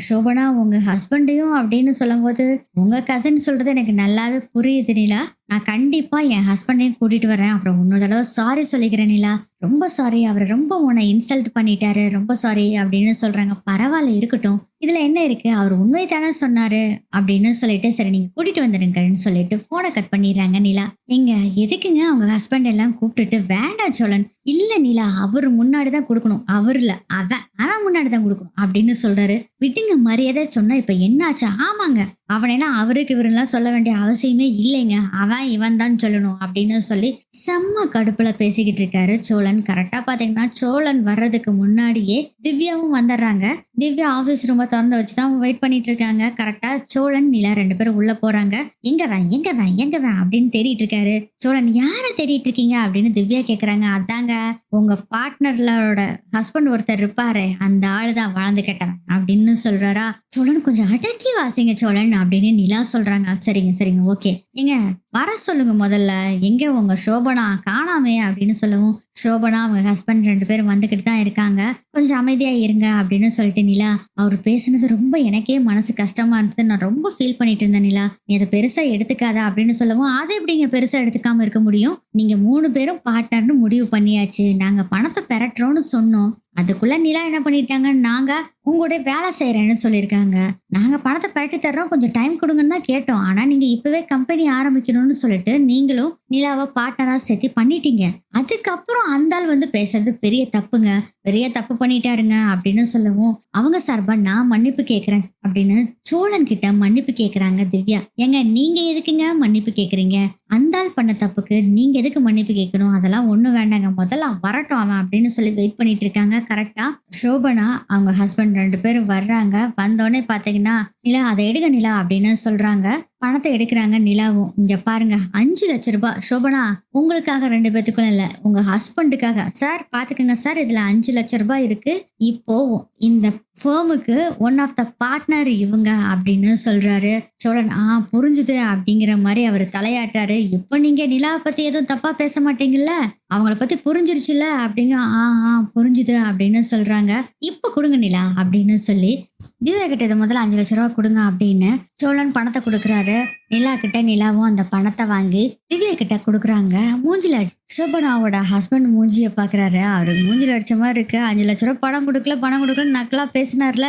சோபனா உங்க ஹஸ்பண்டையும் அப்படின்னு சொல்லும் போது உங்க கசின் சொல்றது எனக்கு நல்லாவே புரியுது நிலா, நான் கண்டிப்பா என் ஹஸ்பண்டையும் கூட்டிட்டு வரேன். அப்புறம் இன்னொரு தடவை சாரி சொல்லிக்கிறேன் நிலா, ரொம்ப சாரி, அவர் ரொம்ப உன்னை இன்சல்ட் பண்ணிட்டாரு, ரொம்ப சாரி அப்படின்னு சொல்றாங்க. பரவாயில்ல இருக்கட்டும், இதுல என்ன இருக்கு, அவர் உண்மை தானே சொன்னாரு அப்படின்னு சொல்லிட்டு சரி நீங்க கூட்டிட்டு வந்துருங்கன்னு சொல்லிட்டு போனை கட் பண்ணிடுறாங்க நிலா. எங்க எதுக்குங்க அவங்க ஹஸ்பண்ட் எல்லாம் கூப்பிட்டுட்டு? வேண்டாம் சோழன், இல்ல நிலா அவரு முன்னாடிதான் கொடுக்கணும், அவர் இல்ல அவன் முன்னாடிதான் கொடுக்கணும் அப்படின்னு சொல்றாரு. விட்டுங்க மரியாதை சொன்னா இப்ப என்னாச்சு? ஆமாங்க அவனேனா அவருக்கு இவரெல்லாம் சொல்ல வேண்டிய அவசியமே இல்லைங்க, அவன் இவன் தான் சொல்லணும் அப்படின்னு சொல்லி செம்ம கடுப்புல பேசிக்கிட்டு இருக்காரு சோழன். கரெக்டா பாத்தீங்கன்னா சோழன் வர்றதுக்கு முன்னாடியே திவ்யாவும் வந்துடுறாங்க. திவ்யா ஆபீஸ் ரூமை திறந்து வச்சுதான் வெயிட் பண்ணிட்டு இருக்காங்க. கரெக்டா சோழன் நிலா 2 பேரும் உள்ள போறாங்க. எங்க அப்படின்னு தேடிட்டு இருக்காரு சோழன். யார தேடிட்டு இருக்கீங்க அப்படின்னு திவ்யா கேக்குறாங்க. அதாங்க உங்க பார்ட்னர்லோட ஹஸ்பண்ட் ஒருத்தர் இருப்பாரு, அந்த ஆளுதான் வளர்ந்து கெட்டவன் அப்படின்னு சொல்றாரா. சோழன் கொஞ்சம் அடக்கி வாசிங்க சோழன் அப்படின்னு நிலா சொல்றாங்க. சரிங்க சரிங்க ஓகே. ஏங்க வர சொல்லுங்க முதல்ல. எங்க உங்க சோபனா காணாமே அப்படின்னு சொல்லவும், சோபனா அவங்க ஹஸ்பண்ட் 2 பேரும் வந்துகிட்டு தான் இருக்காங்க. கொஞ்சம் அமைதியா இருங்க அப்படின்னு சொல்லிட்டு நிலா, அவர் பேசுனது ரொம்ப எனக்கே மனசு கஷ்டமா இருந்தது. நான் ரொம்ப ஃபீல் பண்ணிட்டு இருந்தேன் நிலா. நீ அதை பெருசா எடுத்துக்காத அப்படின்னு சொல்லவும், அதை எப்படிங்க பெருசா எடுத்துக்காம இருக்க முடியும்? நீங்க 3 பேரும் பார்ட்னர்னு முடிவு பண்ணியாச்சு. நாங்க பணத்தை பெறட்டுறோம்னு சொன்னோம். அதுக்குள்ள நிலா என்ன பண்ணிட்டாங்க, நாங்க உங்களோட வேலை செய்யறேன்னு சொல்லியிருக்காங்க. நாங்க பணத்தை பெரட்டி தர்றோம், கொஞ்சம் டைம் கொடுங்கன்னு தான் கேட்டோம். ஆனா நீங்க இப்பவே கம்பெனி ஆரம்பிக்கணும்னு சொல்லிட்டு நீங்களும் நிலாவை பார்ட்னரா சேர்த்து பண்ணிட்டீங்க. அதுக்கப்புறம் அந்த ஆள் வந்து பேசுறது பெரிய தப்புங்க, பெரிய தப்பு பண்ணிட்டாருங்க அப்படின்னு சொல்லவும், அவங்க சார்பா நான் மன்னிப்பு கேட்கிறேன் அப்படின்னு சோழன் கிட்ட மன்னிப்பு கேட்கிறாங்க திவ்யா. ஏங்க நீங்க எதுக்குங்க மன்னிப்பு கேட்குறீங்க? அந்த ஆள் பண்ண தப்புக்கு நீங்க எதுக்கு மன்னிப்பு கேட்கணும்? அதெல்லாம் ஒண்ணும் வேண்டாங்க, முதல்ல வரட்டும் அவன் அப்படின்னு சொல்லி வெயிட் பண்ணிட்டு இருக்காங்க. கரெக்டா சோபனா அவங்க ஹஸ்பண்ட் 2 பேரும் வர்றாங்க. வந்தோடனே பாத்தீங்கன்னா, நிலா அதை எடுங்க நிலா அப்படின்னு சொல்றாங்க. பணத்தை எடுக்கிறாங்க. நிலாவும் இங்க பாருங்க 5 லட்சம் ரூபாய். சோபனா உங்களுக்காக 2 பேத்துக்கும் இல்ல, உங்க ஹஸ்பண்டுக்காக. சார் பாத்துக்கோங்க சார், இதுல 5 லட்சம் ரூபாய் இருக்கு. இப்போ இந்த ஃபேமுக்கு ஒன் ஆஃப் த பார்ட்னர் இவங்க அப்படின்னு சொல்றாரு சோழன். புரிஞ்சுது அப்படிங்கிற மாதிரி அவர் தலையாட்டாரு. இப்போ நீங்க நிலாவை பத்தி எதுவும் தப்பா பேச மாட்டீங்கல்ல, அவங்கள பத்தி புரிஞ்சிருச்சுல அப்படிங்க. புரிஞ்சுது அப்படின்னு சொல்றாங்க. இப்போ கொடுங்க நிலா அப்படின்னு சொல்லி திவ்யா கிட்ட இதை முதல்ல 5 லட்சம் ரூபாய் கொடுங்க அப்படின்னு சோழன் பணத்தை கொடுக்குறாரு. நிலா கிட்ட நிலாவும் அந்த பணத்தை வாங்கி திவ்யா கிட்ட கொடுக்குறாங்க. மூஞ்சில சோபனாவோட ஹஸ்பண்ட் மூஞ்சிய பாக்குறாரு. அவருக்கு மூஞ்சில அடிச்ச மாதிரி இருக்கு. 5 லட்சம் ரூபாய் பணம் கொடுக்கல நக்கலா பேசினார்ல,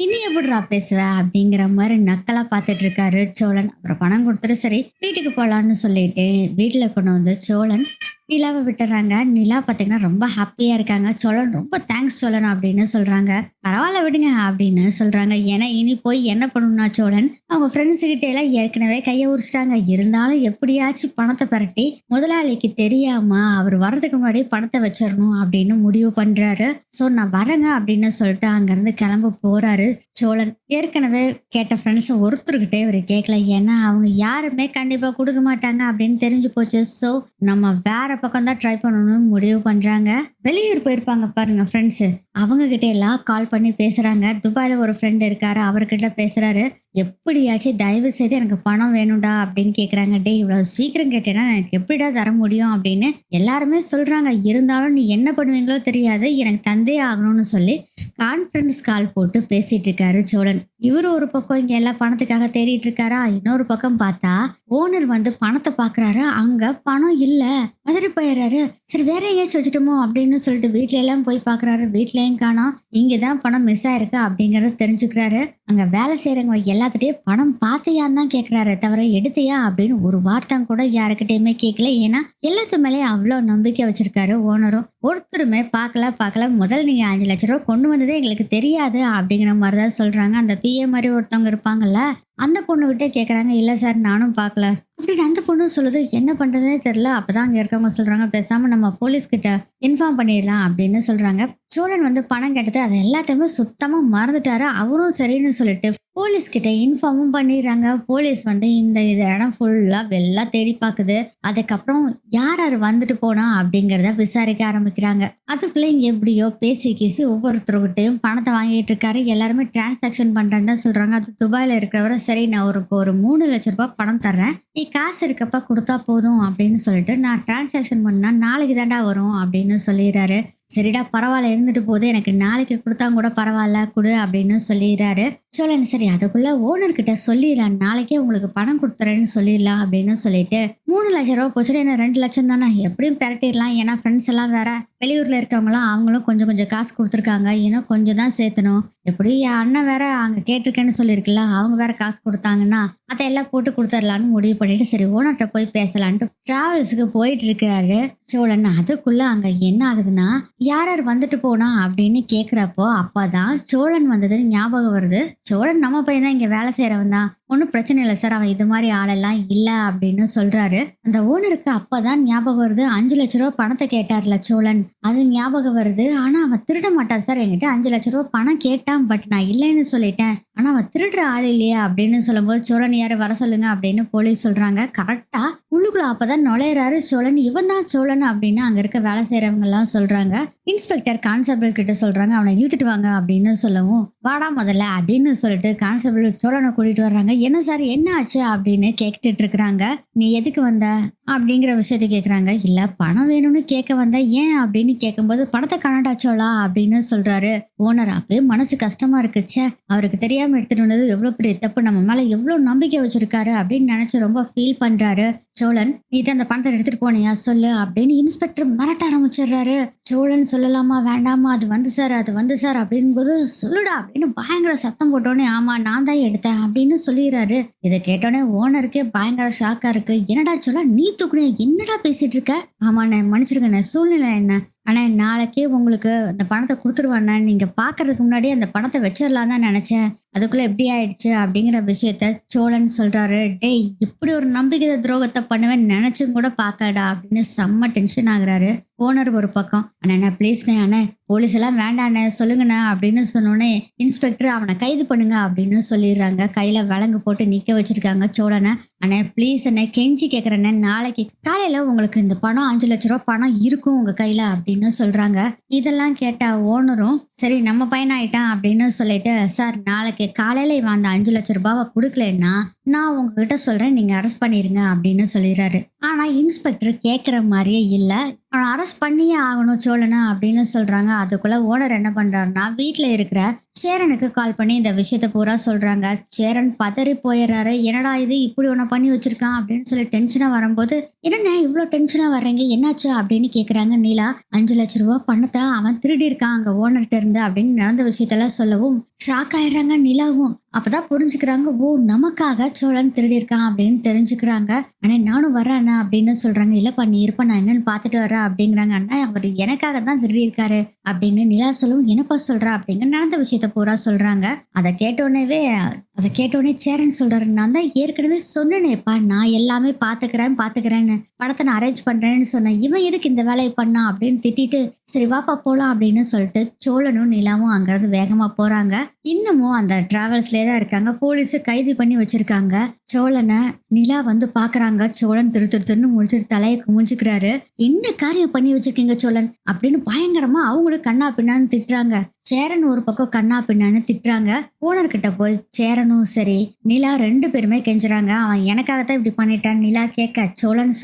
இனி எப்படிடா பேசுவ அப்படிங்கிற மாதிரி நக்கலா பார்த்துட்டு இருக்காரு சோழன். அப்புறம் பணம் கொடுத்துட்டு சரி வீட்டுக்கு போலான்னு சொல்லிட்டு வீட்டுல கொண்டு வந்து சோழன் நிலாவை விட்டுறாங்க. நிலா பாத்தீங்கன்னா ரொம்ப ஹாப்பியா இருக்காங்க. சோழன் ரொம்ப தேங்க்ஸ் சோழன் அப்படின்னு சொல்றாங்க. பரவாயில்ல விடுங்க அப்படின்னு சொல்றாங்க. ஏன்னா இனி போய் என்ன பண்ணணும்னா சோழன் அவங்க ஃப்ரெண்ட்ஸ் கிட்ட எல்லாம் ஏற்கனவே கையை உரிச்சிட்டாங்க. இருந்தாலும் எப்படியாச்சும் பணத்தை பரட்டி முதலாளிக்கு தெரியாம அவர் வர்றதுக்கு முன்னாடி பணத்தை வச்சிடணும் அப்படின்னு முடிவு பண்றாரு. சோ நான் வரேங்க அப்படின்னு சொல்லிட்டு அங்கிருந்து கிளம்ப போறாரு சோழன். ஏற்கனவே கேட்ட ஃப்ரெண்ட்ஸ் ஒருத்தருக்கிட்டே இவர் கேட்கல. ஏன்னா அவங்க யாருமே கண்டிப்பா கொடுக்க மாட்டாங்க அப்படின்னு தெரிஞ்சு போச்சு. சோ நம்ம வேற பக்கம் தான் ட்ரை பண்ணணும்னு முடிவு பண்றாங்க. வெளியூர் போயிருப்பாங்க பாருங்க ஃப்ரெண்ட்ஸ், அவங்க கிட்ட எல்லாம் கால் பண்ணி பேசுறாங்க. துபாயில ஒரு ஃப்ரெண்ட் இருக்காரு, அவர்கிட்ட பேசுறாரு. எப்படியாச்சும் தயவு செய்து எனக்கு பணம் வேணும்டா அப்படின்னு கேக்குறாங்க. டே இவ்வளவு சீக்கிரம் கேட்டேன்னா எனக்கு எப்படிடா தர முடியும் அப்படின்னு எல்லாருமே சொல்றாங்க. இருந்தாலும் நீ என்ன பண்ணுவீங்களோ தெரியாது, எனக்கு தந்தே ஆகணும்னு சொல்லி கான்ஃபரன்ஸ் கால் போட்டு பேசிட்டு இருக்காரு சோழன். இவரு ஒரு பக்கம் இங்க எல்லா பணத்துக்காக தேடிட்டு இருக்காரா, இன்னொரு பக்கம் பார்த்தா ஓனர் வந்து பணத்தை பாக்குறாரு. அங்க பணம் இல்ல, மதுரை போயிடுறாரு. சரி வேற எங்கேயாச்சும் வச்சுட்டோமோ அப்படின்னு சொல்லிட்டு வீட்ல எல்லாம் போய் பாக்குறாரு. வீட்லயும் காணோம். இங்கதான் பணம் மிஸ் ஆயிருக்கு அப்படிங்கறத தெரிஞ்சுக்கிறாரு. அங்க வேலை செய்யறவங்க எல்லாத்துட்டையும் பணம் பார்த்தியான்னு தான் கேட்கிறாரு, தவிர எடுத்தியா அப்படின்னு ஒரு வார்த்தை கூட யாருக்கிட்டையுமே கேட்கல. ஏன்னா எல்லாத்து மேலேயும் அவ்வளவு நம்பிக்கை வச்சிருக்காரு ஓனரும். ஒருத்தருமே பார்க்கல முதல்ல நீங்க 5 லட்சம் ரூபாய் கொண்டு வந்ததே எங்களுக்கு தெரியாது அப்படிங்கிற மாதிரிதான் சொல்றாங்க. அந்த பிஏ மாதிரி ஒருத்தவங்க இருப்பாங்கல்ல, அந்த பொண்ணு கிட்டே கேக்குறாங்க. இல்ல சார் நானும் பார்க்கல அப்படின்னு அந்த பொண்ணு சொல்லுது. என்ன பண்றதுனே தெரியல. அப்பதான் அங்க இருக்கவங்க சொல்றாங்க, பேசாம நம்ம போலீஸ் கிட்ட இன்ஃபார்ம் பண்ணிடலாம் அப்படின்னு சொல்றாங்க. சோழன் வந்து பணம் கேட்டது அது எல்லாத்தையுமே சுத்தமா மறந்துட்டாரு. அவரும் சரின்னு சொல்லிட்டு போலீஸ் கிட்ட இன்ஃபார்மும் பண்ணிடுறாங்க. போலீஸ் வந்து இந்த இடம் ஃபுல்லா வெள்ளா தேடி பாக்குது. அதுக்கப்புறம் யார் யார் வந்துட்டு போனா அப்படிங்கறத விசாரிக்க ஆரம்பிக்கிறாங்க. அதுக்குள்ள இங்க எப்படியோ பேசி கீசி ஒவ்வொருத்தருக்கிட்டையும் பணத்தை வாங்கிட்டு இருக்காரு. எல்லாருமே டிரான்சாக்ஷன் பண்றேன்னு தான் சொல்றாங்க. அது துபாயில இருக்கிறவரை சரி நான் ஒரு 3 லட்சம் ரூபாய் பணம் தர்றேன், நீ காசு இருக்கப்ப கொடுத்தா போதும் அப்படின்னு சொல்லிட்டு நான் டிரான்சாக்ஷன் பண்ணா நாளைக்கு தாண்டா வரும் அப்படின்னு சொல்லிடுறாரு. சரிடா பரவாயில்ல இருந்துட்டு போது, எனக்கு நாளைக்கு கொடுத்தா கூட பரவாயில்ல கொடு அப்படின்னு சொல்லிடுறாரு சோழன். சரி அதுக்குள்ள ஓனர் கிட்ட சொல்லிடலாம், நாளைக்கே உங்களுக்கு பணம் கொடுத்துறேன்னு சொல்லிடலாம் அப்படின்னு சொல்லிட்டு 3 லட்சம் ரூபாய் போச்சுட்டு என்ன 2 லட்சம் தானே எப்படியும் பெரட்டிடலாம். ஏன்னா ஃப்ரெண்ட்ஸ் எல்லாம் வேற வெளியூர்ல இருக்கவங்களாம் அவங்களும் கொஞ்சம் கொஞ்சம் காசு கொடுத்துருக்காங்க, இன்னும் கொஞ்சம் தான் சேர்த்தணும். எப்படி என் அண்ணன் வேற அங்க கேட்டிருக்கேன்னு சொல்லியிருக்குல்ல, அவங்க வேற காசு கொடுத்தாங்கன்னா அதை எல்லாம் போட்டு கொடுத்துடலான்னு முடிவு பண்ணிட்டு சரி ஓனர்கிட்ட போய் பேசலான்ட்டு டிராவல்ஸுக்கு போயிட்டு இருக்காரு சோழன். அதுக்குள்ள அங்க என்ன ஆகுதுன்னா யார் யார் வந்துட்டு போனா அப்படின்னு கேக்குறப்போ அப்பதான் சோழன் வந்தது ஞாபகம் வருது. சோழன் நம்ம பையன் தான், இங்க வேலை செய்யறவன் தான், ஒன்றும் பிரச்சனை இல்லை சார், அவன் இது மாதிரி ஆளெல்லாம் இல்லை அப்படின்னு சொல்றாரு. அந்த ஓனருக்கு அப்பதான் ஞாபகம் வருது, 5 லட்ச ரூபா பணத்தை கேட்டார்ல சோழன், அது ஞாபகம் வருது. ஆனா அவன் திருட மாட்டான் சார், என்கிட்ட 5 லட்ச ரூபா பணம் கேட்டான், பட் நான் இல்லைன்னு சொல்லிட்டேன், ஆனா அவன் திருடுற ஆள் இல்லையா அப்படின்னு சொல்லும்போது சோழன் யாரை வர சொல்லுங்க அப்படின்னு போலீஸ் சொல்றாங்க. கரெக்டா உள்ளுக்குள்ள அப்பதான் நுழையிறாரு சோழன். இவன் தான் சோழன் அப்படின்னு அங்க இருக்க வேலை செய்யறவங்க எல்லாம் சொல்றாங்க. இன்ஸ்பெக்டர் கான்ஸ்டபிள் கிட்ட சொல்றாங்க, அவனை இழுத்துட்டு வாங்க அப்படின்னு சொல்லவும், வாடா முதல்ல அப்படின்னு சொல்லிட்டு கான்ஸ்டபிள் சோழனை கூட்டிட்டு வர்றாங்க. என்ன சார் என்ன ஆச்சு அப்படின்னு கேட்டுட்டு இருக்கிறாங்க. நீ எதுக்கு வந்த அப்படிங்கிற விஷயத்த கேக்குறாங்க. இல்ல பணம் வேணும்னு கேட்க வந்த, ஏன் அப்படின்னு கேட்கும்போது பணத்தை காணாடாச்சோளா அப்படின்னு சொல்றாரு ஓனர். அப்பவே மனசு கஷ்டமா இருக்குச்சே, அவருக்கு தெரியாம எடுத்துட்டு வந்தது எவ்வளவு பெரிய தப்பு, நம்ம மேல எவ்வளவு நம்பிக்கை வச்சிருக்காரு அப்படின்னு நினைச்சு ரொம்ப ஃபீல் பண்றாரு சோழன். நீ தான் அந்த பணத்தை எடுத்துட்டு போனியா சொல்லு அப்படின்னு இன்ஸ்பெக்டர் மிரட்ட ஆரம்பிச்சிடுறாரு. சோழன் சொல்லலாமா வேண்டாமா, அது வந்து சார் அது வந்து சார் அப்படிங்கும்போது, சொல்லுடா அப்படின்னு பயங்கர சத்தம் போட்டோன்னே, ஆமா நான் தான் எடுத்தேன் அப்படின்னு சொல்லிடுறாரு. இதை கேட்டோடனே ஓனருக்கே பயங்கர ஷாக்கா இருக்கு. என்னடா சோழன் நீ தூக்குனியா, என்னடா பேசிட்டு இருக்க? ஆமாண்ணே மன்னிச்சிருக்கண்ணே, சூழ்நிலை என்ன ஆனா நாளைக்கே உங்களுக்கு அந்த பணத்தை கொடுத்துருவாண்ணே, நீங்க பாக்குறதுக்கு முன்னாடியே அந்த பணத்தை வச்சிடலாம் தான் நினைச்சேன், அதுக்குள்ள எப்படி ஆயிடுச்சு அப்படிங்கிற விஷயத்த சோழன் சொல்றாரு. டேய் இப்படி ஒரு நம்பிக்கை துரோகத்தை பண்ணுவேன் நினைச்சும் கூட பாக்கடா அப்படின்னு செம்ம டென்ஷன் ஆகுறாரு ஓனர் ஒரு பக்கம். அண்ணா ப்ளீஸ்ண்ணே, அண்ணே போலீஸ் எல்லாம் வேண்டாண்ணே சொல்லுங்கண்ணே அப்படின்னு சொன்னோடனே இன்ஸ்பெக்டர் அவனை கைது பண்ணுங்க அப்படின்னு சொல்லிடுறாங்க. கையில விலங்கு போட்டு நிக்க வச்சிருக்காங்க சோழனை. அண்ணே ப்ளீஸ் அண்ணே கெஞ்சி கேட்குறேண்ணே, நாளைக்கு காலையில உங்களுக்கு இந்த பணம் 5 லட்ச ரூபா பணம் இருக்கும் உங்க கையில அப்படின்னு சொல்றாங்க. இதெல்லாம் கேட்ட ஓனரும் சரி நம்ம பையன் ஆயிட்டான் அப்படின்னு சொல்லிட்டு, சார் நாளைக்கு காலையில இவன் அந்த 5 லட்ச ரூபாவை கொடுக்கலன்னா நான் உங்ககிட்ட சொல்றேன், நீங்க அரெஸ்ட் பண்ணிருங்க அப்படின்னு சொல்லிடுறாரு. ஆனா இன்ஸ்பெக்டர் கேட்குற மாதிரியே இல்லை, அவனை அரெஸ்ட் பண்ணியே ஆகணும் சோழனா அப்படின்னு சொல்றாங்க. அதுக்குள்ள ஓனர் என்ன பண்றாருன்னா வீட்டுல இருக்கிற சேரனுக்கு கால் பண்ணி இந்த விஷயத்த பூரா சொல்றாங்க. சேரன் பதறி போயிடுறாரு. என்னடா இது இப்படி ஒன்ன பண்ணி வச்சிருக்கான் அப்படின்னு சொல்லி டென்ஷனா வரும்போது, என்னண்ணே இவ்வளவு டென்ஷனா வர்றீங்க என்னாச்சு அப்படின்னு கேக்குறாங்க நீலா. 5 லட்ச ரூபா பணத்தை அவன் திருடி இருக்கான் அங்க ஓனர்கிட்ட இருந்து அப்படின்னு நடந்த விஷயத்தெல்லாம் சொல்லவும் ஷாக் ஆயிடுறாங்க நிலாவும். அப்பதான் புரிஞ்சுக்கிறாங்க, ஓ நமக்காக சோழன் திருடி இருக்கான் அப்படின்னு தெரிஞ்சுக்கிறாங்க. ஆனா நானும் வர்றேண்ணா அப்படின்னு சொல்றாங்க. இல்லப்பா நீ இருப்பா நான் என்னன்னு பாத்துட்டு வரேன் அப்படிங்கிறாங்க. அண்ணா அவர் எனக்காக தான் திருடி இருக்காரு அப்படின்னு நிலா சொல்லவும், என்னப்பா சொல்ற அப்படிங்க நடந்த விஷயத்த பூரா சொல்றாங்க. அதை கேட்டோடனே சேரன் சொல்றாரு, நான் தான் ஏற்கனவே சொன்னேனேப்பா நான் எல்லாமே பாத்துக்கிறேன்னு படத்தை நான் அரேஞ்ச் பண்றேன்னு சொன்னேன், இவன் எதுக்கு இந்த வேலையை பண்ணா அப்படின்னு திட்டிட்டு சரி வாப்பா போலாம் அப்படின்னு சொல்லிட்டு சோழனும் நிலாவும் அங்கிருந்து வேகமா போறாங்க. இன்னமும் அந்த டிராவல்ஸ்லயே தான் இருக்காங்க. போலீஸ் கைது பண்ணி வச்சிருக்காங்க சோழனை. நிலா வந்து பாக்குறாங்க. சோழன் திருன்னு முடிச்சுட்டு தலையை குமிஞ்சுக்கிறாரு. என்ன காரியம் பண்ணி வச்சிருக்கீங்க சோழன் அப்படின்னு பயங்கரமா அவங்களும் கண்ணா பின்னான்னு திட்டுறாங்க. சேரன் ஒரு பக்கம் கண்ணா பின்னான்னு திட்டுறாங்க. ஓனர் கிட்ட போய் சேரனும் சரி நிலா 2 பேருமே கெஞ்சுறாங்க. அவன் எனக்காகத்தான் இப்படி பண்ணிட்டான் நிலா கேட்க, சோழன்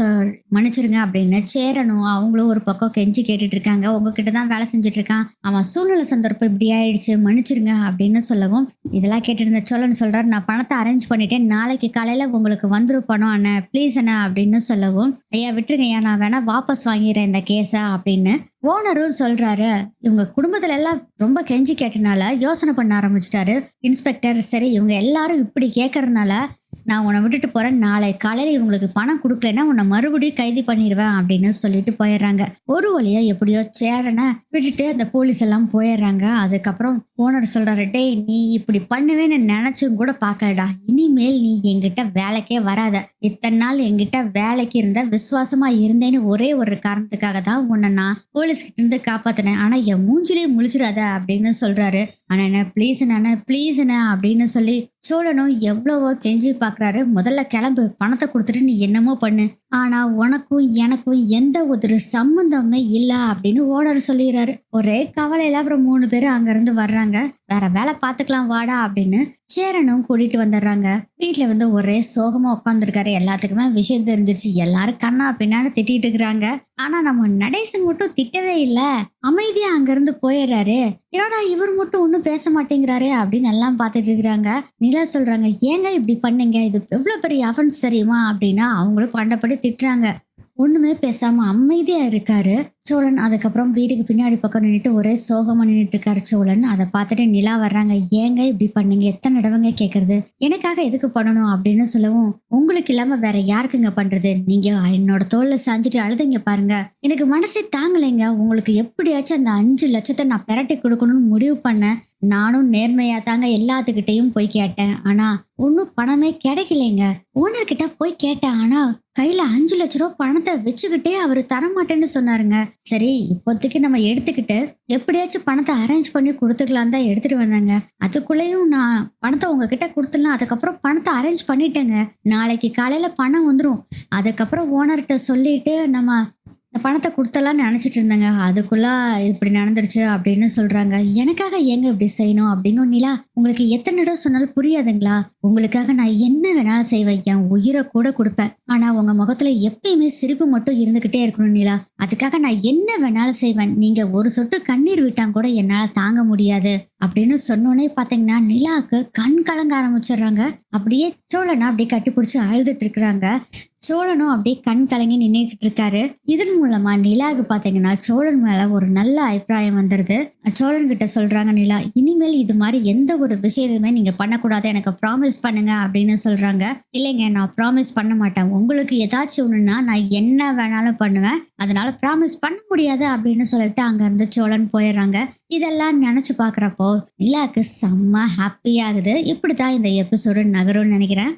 மன்னிச்சிருங்க அப்படின்னு சேரனும் அவங்களும் ஒரு பக்கம் கெஞ்சி கேட்டுட்டு இருக்காங்க. உங்ககிட்ட தான் வேலை செஞ்சுட்டு இருக்கான், அவன் சூழ்நிலை சந்தர்ப்பம் இப்படி ஆயிடுச்சு மன்னிச்சிருங்க அப்படின்னு சொல்லவும், இதெல்லாம் கேட்டுருந்த சோழன் சொல்றாரு, நான் பணத்தை அரேஞ்ச் பண்ணிட்டேன், நாளைக்கு காலையில உங்களுக்கு வந்துரும் பணம் அண்ணா ப்ளீஸ் அண்ணா அப்படின்னு சொல்லவும், ஐயா விட்டுருங்க ஐயா நான் வேணா வாபஸ் வாங்கிறேன் இந்த கேஸை அப்படின்னு ஓனரும் சொல்றாரு. இவங்க குடும்பத்துல எல்லாம் ரொம்ப கெஞ்சி கேட்டனால யோசனை பண்ண ஆரம்பிச்சிட்டாரு இன்ஸ்பெக்டர். சரி இவங்க எல்லாரும் இப்படி கேட்கறதுனால நான் உன்னை விட்டுட்டு போறேன், நாளை காலையில இவங்களுக்கு பணம் கொடுக்கலன்னா உன்னை மறுபடியும் கைது பண்ணிடுவேன் அப்படின்னு சொல்லிட்டு போயிடுறாங்க. ஒரு வழியா எப்படியோ சேரனை விட்டுட்டு அந்த போலீஸ் எல்லாம் போயிடுறாங்க. அதுக்கப்புறம் ஓனர் சொல்றாரு, டேய் நீ இப்படி பண்ணுவேன்னு நினைச்சும் கூட பாக்கலடா, இனிமேல் நீ என்கிட்ட வேலைக்கே வராத, இத்தனை நாள் என்கிட்ட வேலைக்கு இருந்த விசுவாசமா இருந்தேன்னு ஒரே ஒரு காரணத்துக்காக தான் உன்னை நான் போலீஸ் கிட்ட இருந்து காப்பாத்தினேன், ஆனா என் மூஞ்சிலேயே முழிச்சிடாத அப்படின்னு சொல்றாரு. ஆனா என்ன ப்ளீஸ் என்ன அப்படின்னு சொல்லி சோழனும் எவ்வளவோ கெஞ்சி பாக்குறாரு. முதல்ல கிளம்பு, பணத்தை கொடுத்துட்டு நீ என்னமோ பண்ணு, ஆனா உனக்கும் எனக்கும் எந்த ஒரு சம்பந்தமே இல்ல அப்படின்னு ஓனர் சொல்லிடுறாரு. ஒரே கவலையில அப்புறம் 3 பேரும் அங்க இருந்து வர்றாங்க. வேற வேலை பாத்துக்கலாம் வாடா அப்படின்னு சேரனும் கூட்டிட்டு வந்துடுறாங்க. வீட்டுல வந்து ஒரே சோகமா உட்காந்துருக்காரு. எல்லாத்துக்குமே விஷயம் தெரிஞ்சிருச்சு. எல்லாரும் கண்ணா பின்னான்னு திட்டிட்டு இருக்கிறாங்க. ஆனா நம்ம நடேசன் மட்டும் திட்டவே இல்ல, அமைதியா அங்க இருந்து போயிடுறாரு. என்னடா இவர் மட்டும் ஒன்னும் பேச மாட்டேங்கிறாரு அப்படின்னு எல்லாம் பாத்துட்டு இருக்கிறாங்க. நிலா சொல்றாங்க, ஏங்க இப்படி பண்ணீங்க, இது எவ்வளவு பெரிய அஃபென்ஸ் தெரியுமா அப்படின்னா அவங்களும் கண்டபடி திட்டுறாங்க. ஒண்ணுமே பேசாம அமைதியா இருக்காரு சோழன் அதுக்கப்புறம் வீட்டுக்கு பின்னாடி பக்கம் நின்னுட்டு ஒரே சோகமா நின்னுட்டு இருக்காரு சோழன். அதை பார்த்துட்டு நிலா வர்றாங்க. ஏங்க இப்படி பண்ணீங்க? எத்தனை தடவைங்க கேட்கறது? எனக்காக எதுக்கு பண்ணணும் அப்படின்னு சொல்லவும், உங்களுக்கு இல்லாம வேற யாருக்குங்க பண்றது? நீங்க என்னோட தோல்ல சாஞ்சிட்டு அழுதுங்க பாருங்க. எனக்கு மனசே தாங்கலைங்க. உங்களுக்கு எப்படியாச்சும் அந்த 5 லட்சத்தை நான் பெரட்டி கொடுக்கணும்னு முடிவு பண்ணேன். நானும் நேர்மையா தாங்க எல்லாத்துக்கிட்டையும் போய் கேட்டேன். ஆனா ஒன்னும் பணமே கிடைக்கலைங்க. ஓனர் கிட்ட போய் கேட்டேன். ஆனா கையில 5 லட்ச ரூபா பணத்தை வச்சுக்கிட்டே அவரு தரமாட்டேன்னு சொன்னாருங்க. சரி, இப்போதைக்கு நம்ம எடுத்துக்கிட்டு எப்படியாச்சும் பணத்தை அரேஞ்ச் பண்ணி கொடுத்துக்கலாம் தான் எடுத்துட்டு வந்தாங்க. அதுக்குள்ளேயும் நான் பணத்தை உங்ககிட்ட கொடுத்துடலாம், அதுக்கப்புறம் பணத்தை அரேஞ்ச் பண்ணிட்டேங்க. நாளைக்கு காலையில பணம் வந்துடும். அதுக்கப்புறம் ஓனர்கிட்ட சொல்லிட்டு நம்ம இந்த பணத்தை கொடுத்தலாம்னு நினைச்சிட்டு இருந்தேங்க. அதுக்குள்ள இப்படி நடந்துருச்சு அப்படின்னு சொல்றாங்க. எனக்காக ஏங்க இப்படி செய்யணும் அப்படிங்கும் நிலா. உங்களுக்கு எத்தனை தடவை சொன்னாலும் புரியாதுங்களா? உங்களுக்காக நான் என்ன வேணாலும் செய்வேன். என் உயிரை கூட கொடுப்பேன். ஆனா உங்க முகத்துல எப்பயுமே சிரிப்பு மட்டும் இருந்துகிட்டே இருக்கணும் நிலா. அதுக்காக நான் என்ன வேணாலும் செய்வேன். நீங்க ஒரு சொட்டு கண்ணீர் விட்டா கூட என்னால தாங்க முடியாது அப்படின்னு சொன்னோன்னே பாத்தீங்கன்னா நிலாவுக்கு கண் கலங்க ஆரம்பிச்சிடுறாங்க. அப்படியே சோழனை அப்படியே கட்டி பிடிச்சி அழுதுட்டு இருக்கிறாங்க. சோழனும் அப்படியே கண் கலங்கி நின்றுகிட்டு இருக்காரு. இதன் மூலமா நிலாவுக்கு பாத்தீங்கன்னா சோழன் மேல ஒரு நல்ல அபிப்பிராயம் வந்துருது. சோழன் கிட்ட சொல்றாங்க நிலா, இனிமேல் இது மாதிரி எந்த ஒரு விஷயத்தையுமே நீங்க பண்ணக்கூடாது, எனக்கு ப்ராமிஸ் பண்ணுங்க அப்படின்னு சொல்றாங்க. இல்லைங்க, நான் ப்ராமிஸ் பண்ண மாட்டேன். உங்களுக்கு ஏதாச்சும் ஒண்ணுன்னா நான் என்ன வேணாலும் பண்ணுவேன். அதனால ப்ராமிஸ் பண்ண முடியாது அப்படின்னு சொல்லிட்டு அங்க இருந்து சோழன் போயிடுறாங்க. இதெல்லாம் நினைச்சு பாக்குறப்போ நிலாக்கு செம்ம ஹாப்பி ஆகுது. இப்படிதான் இந்த எபிசோடு நகரும்னு நினைக்கிறேன்.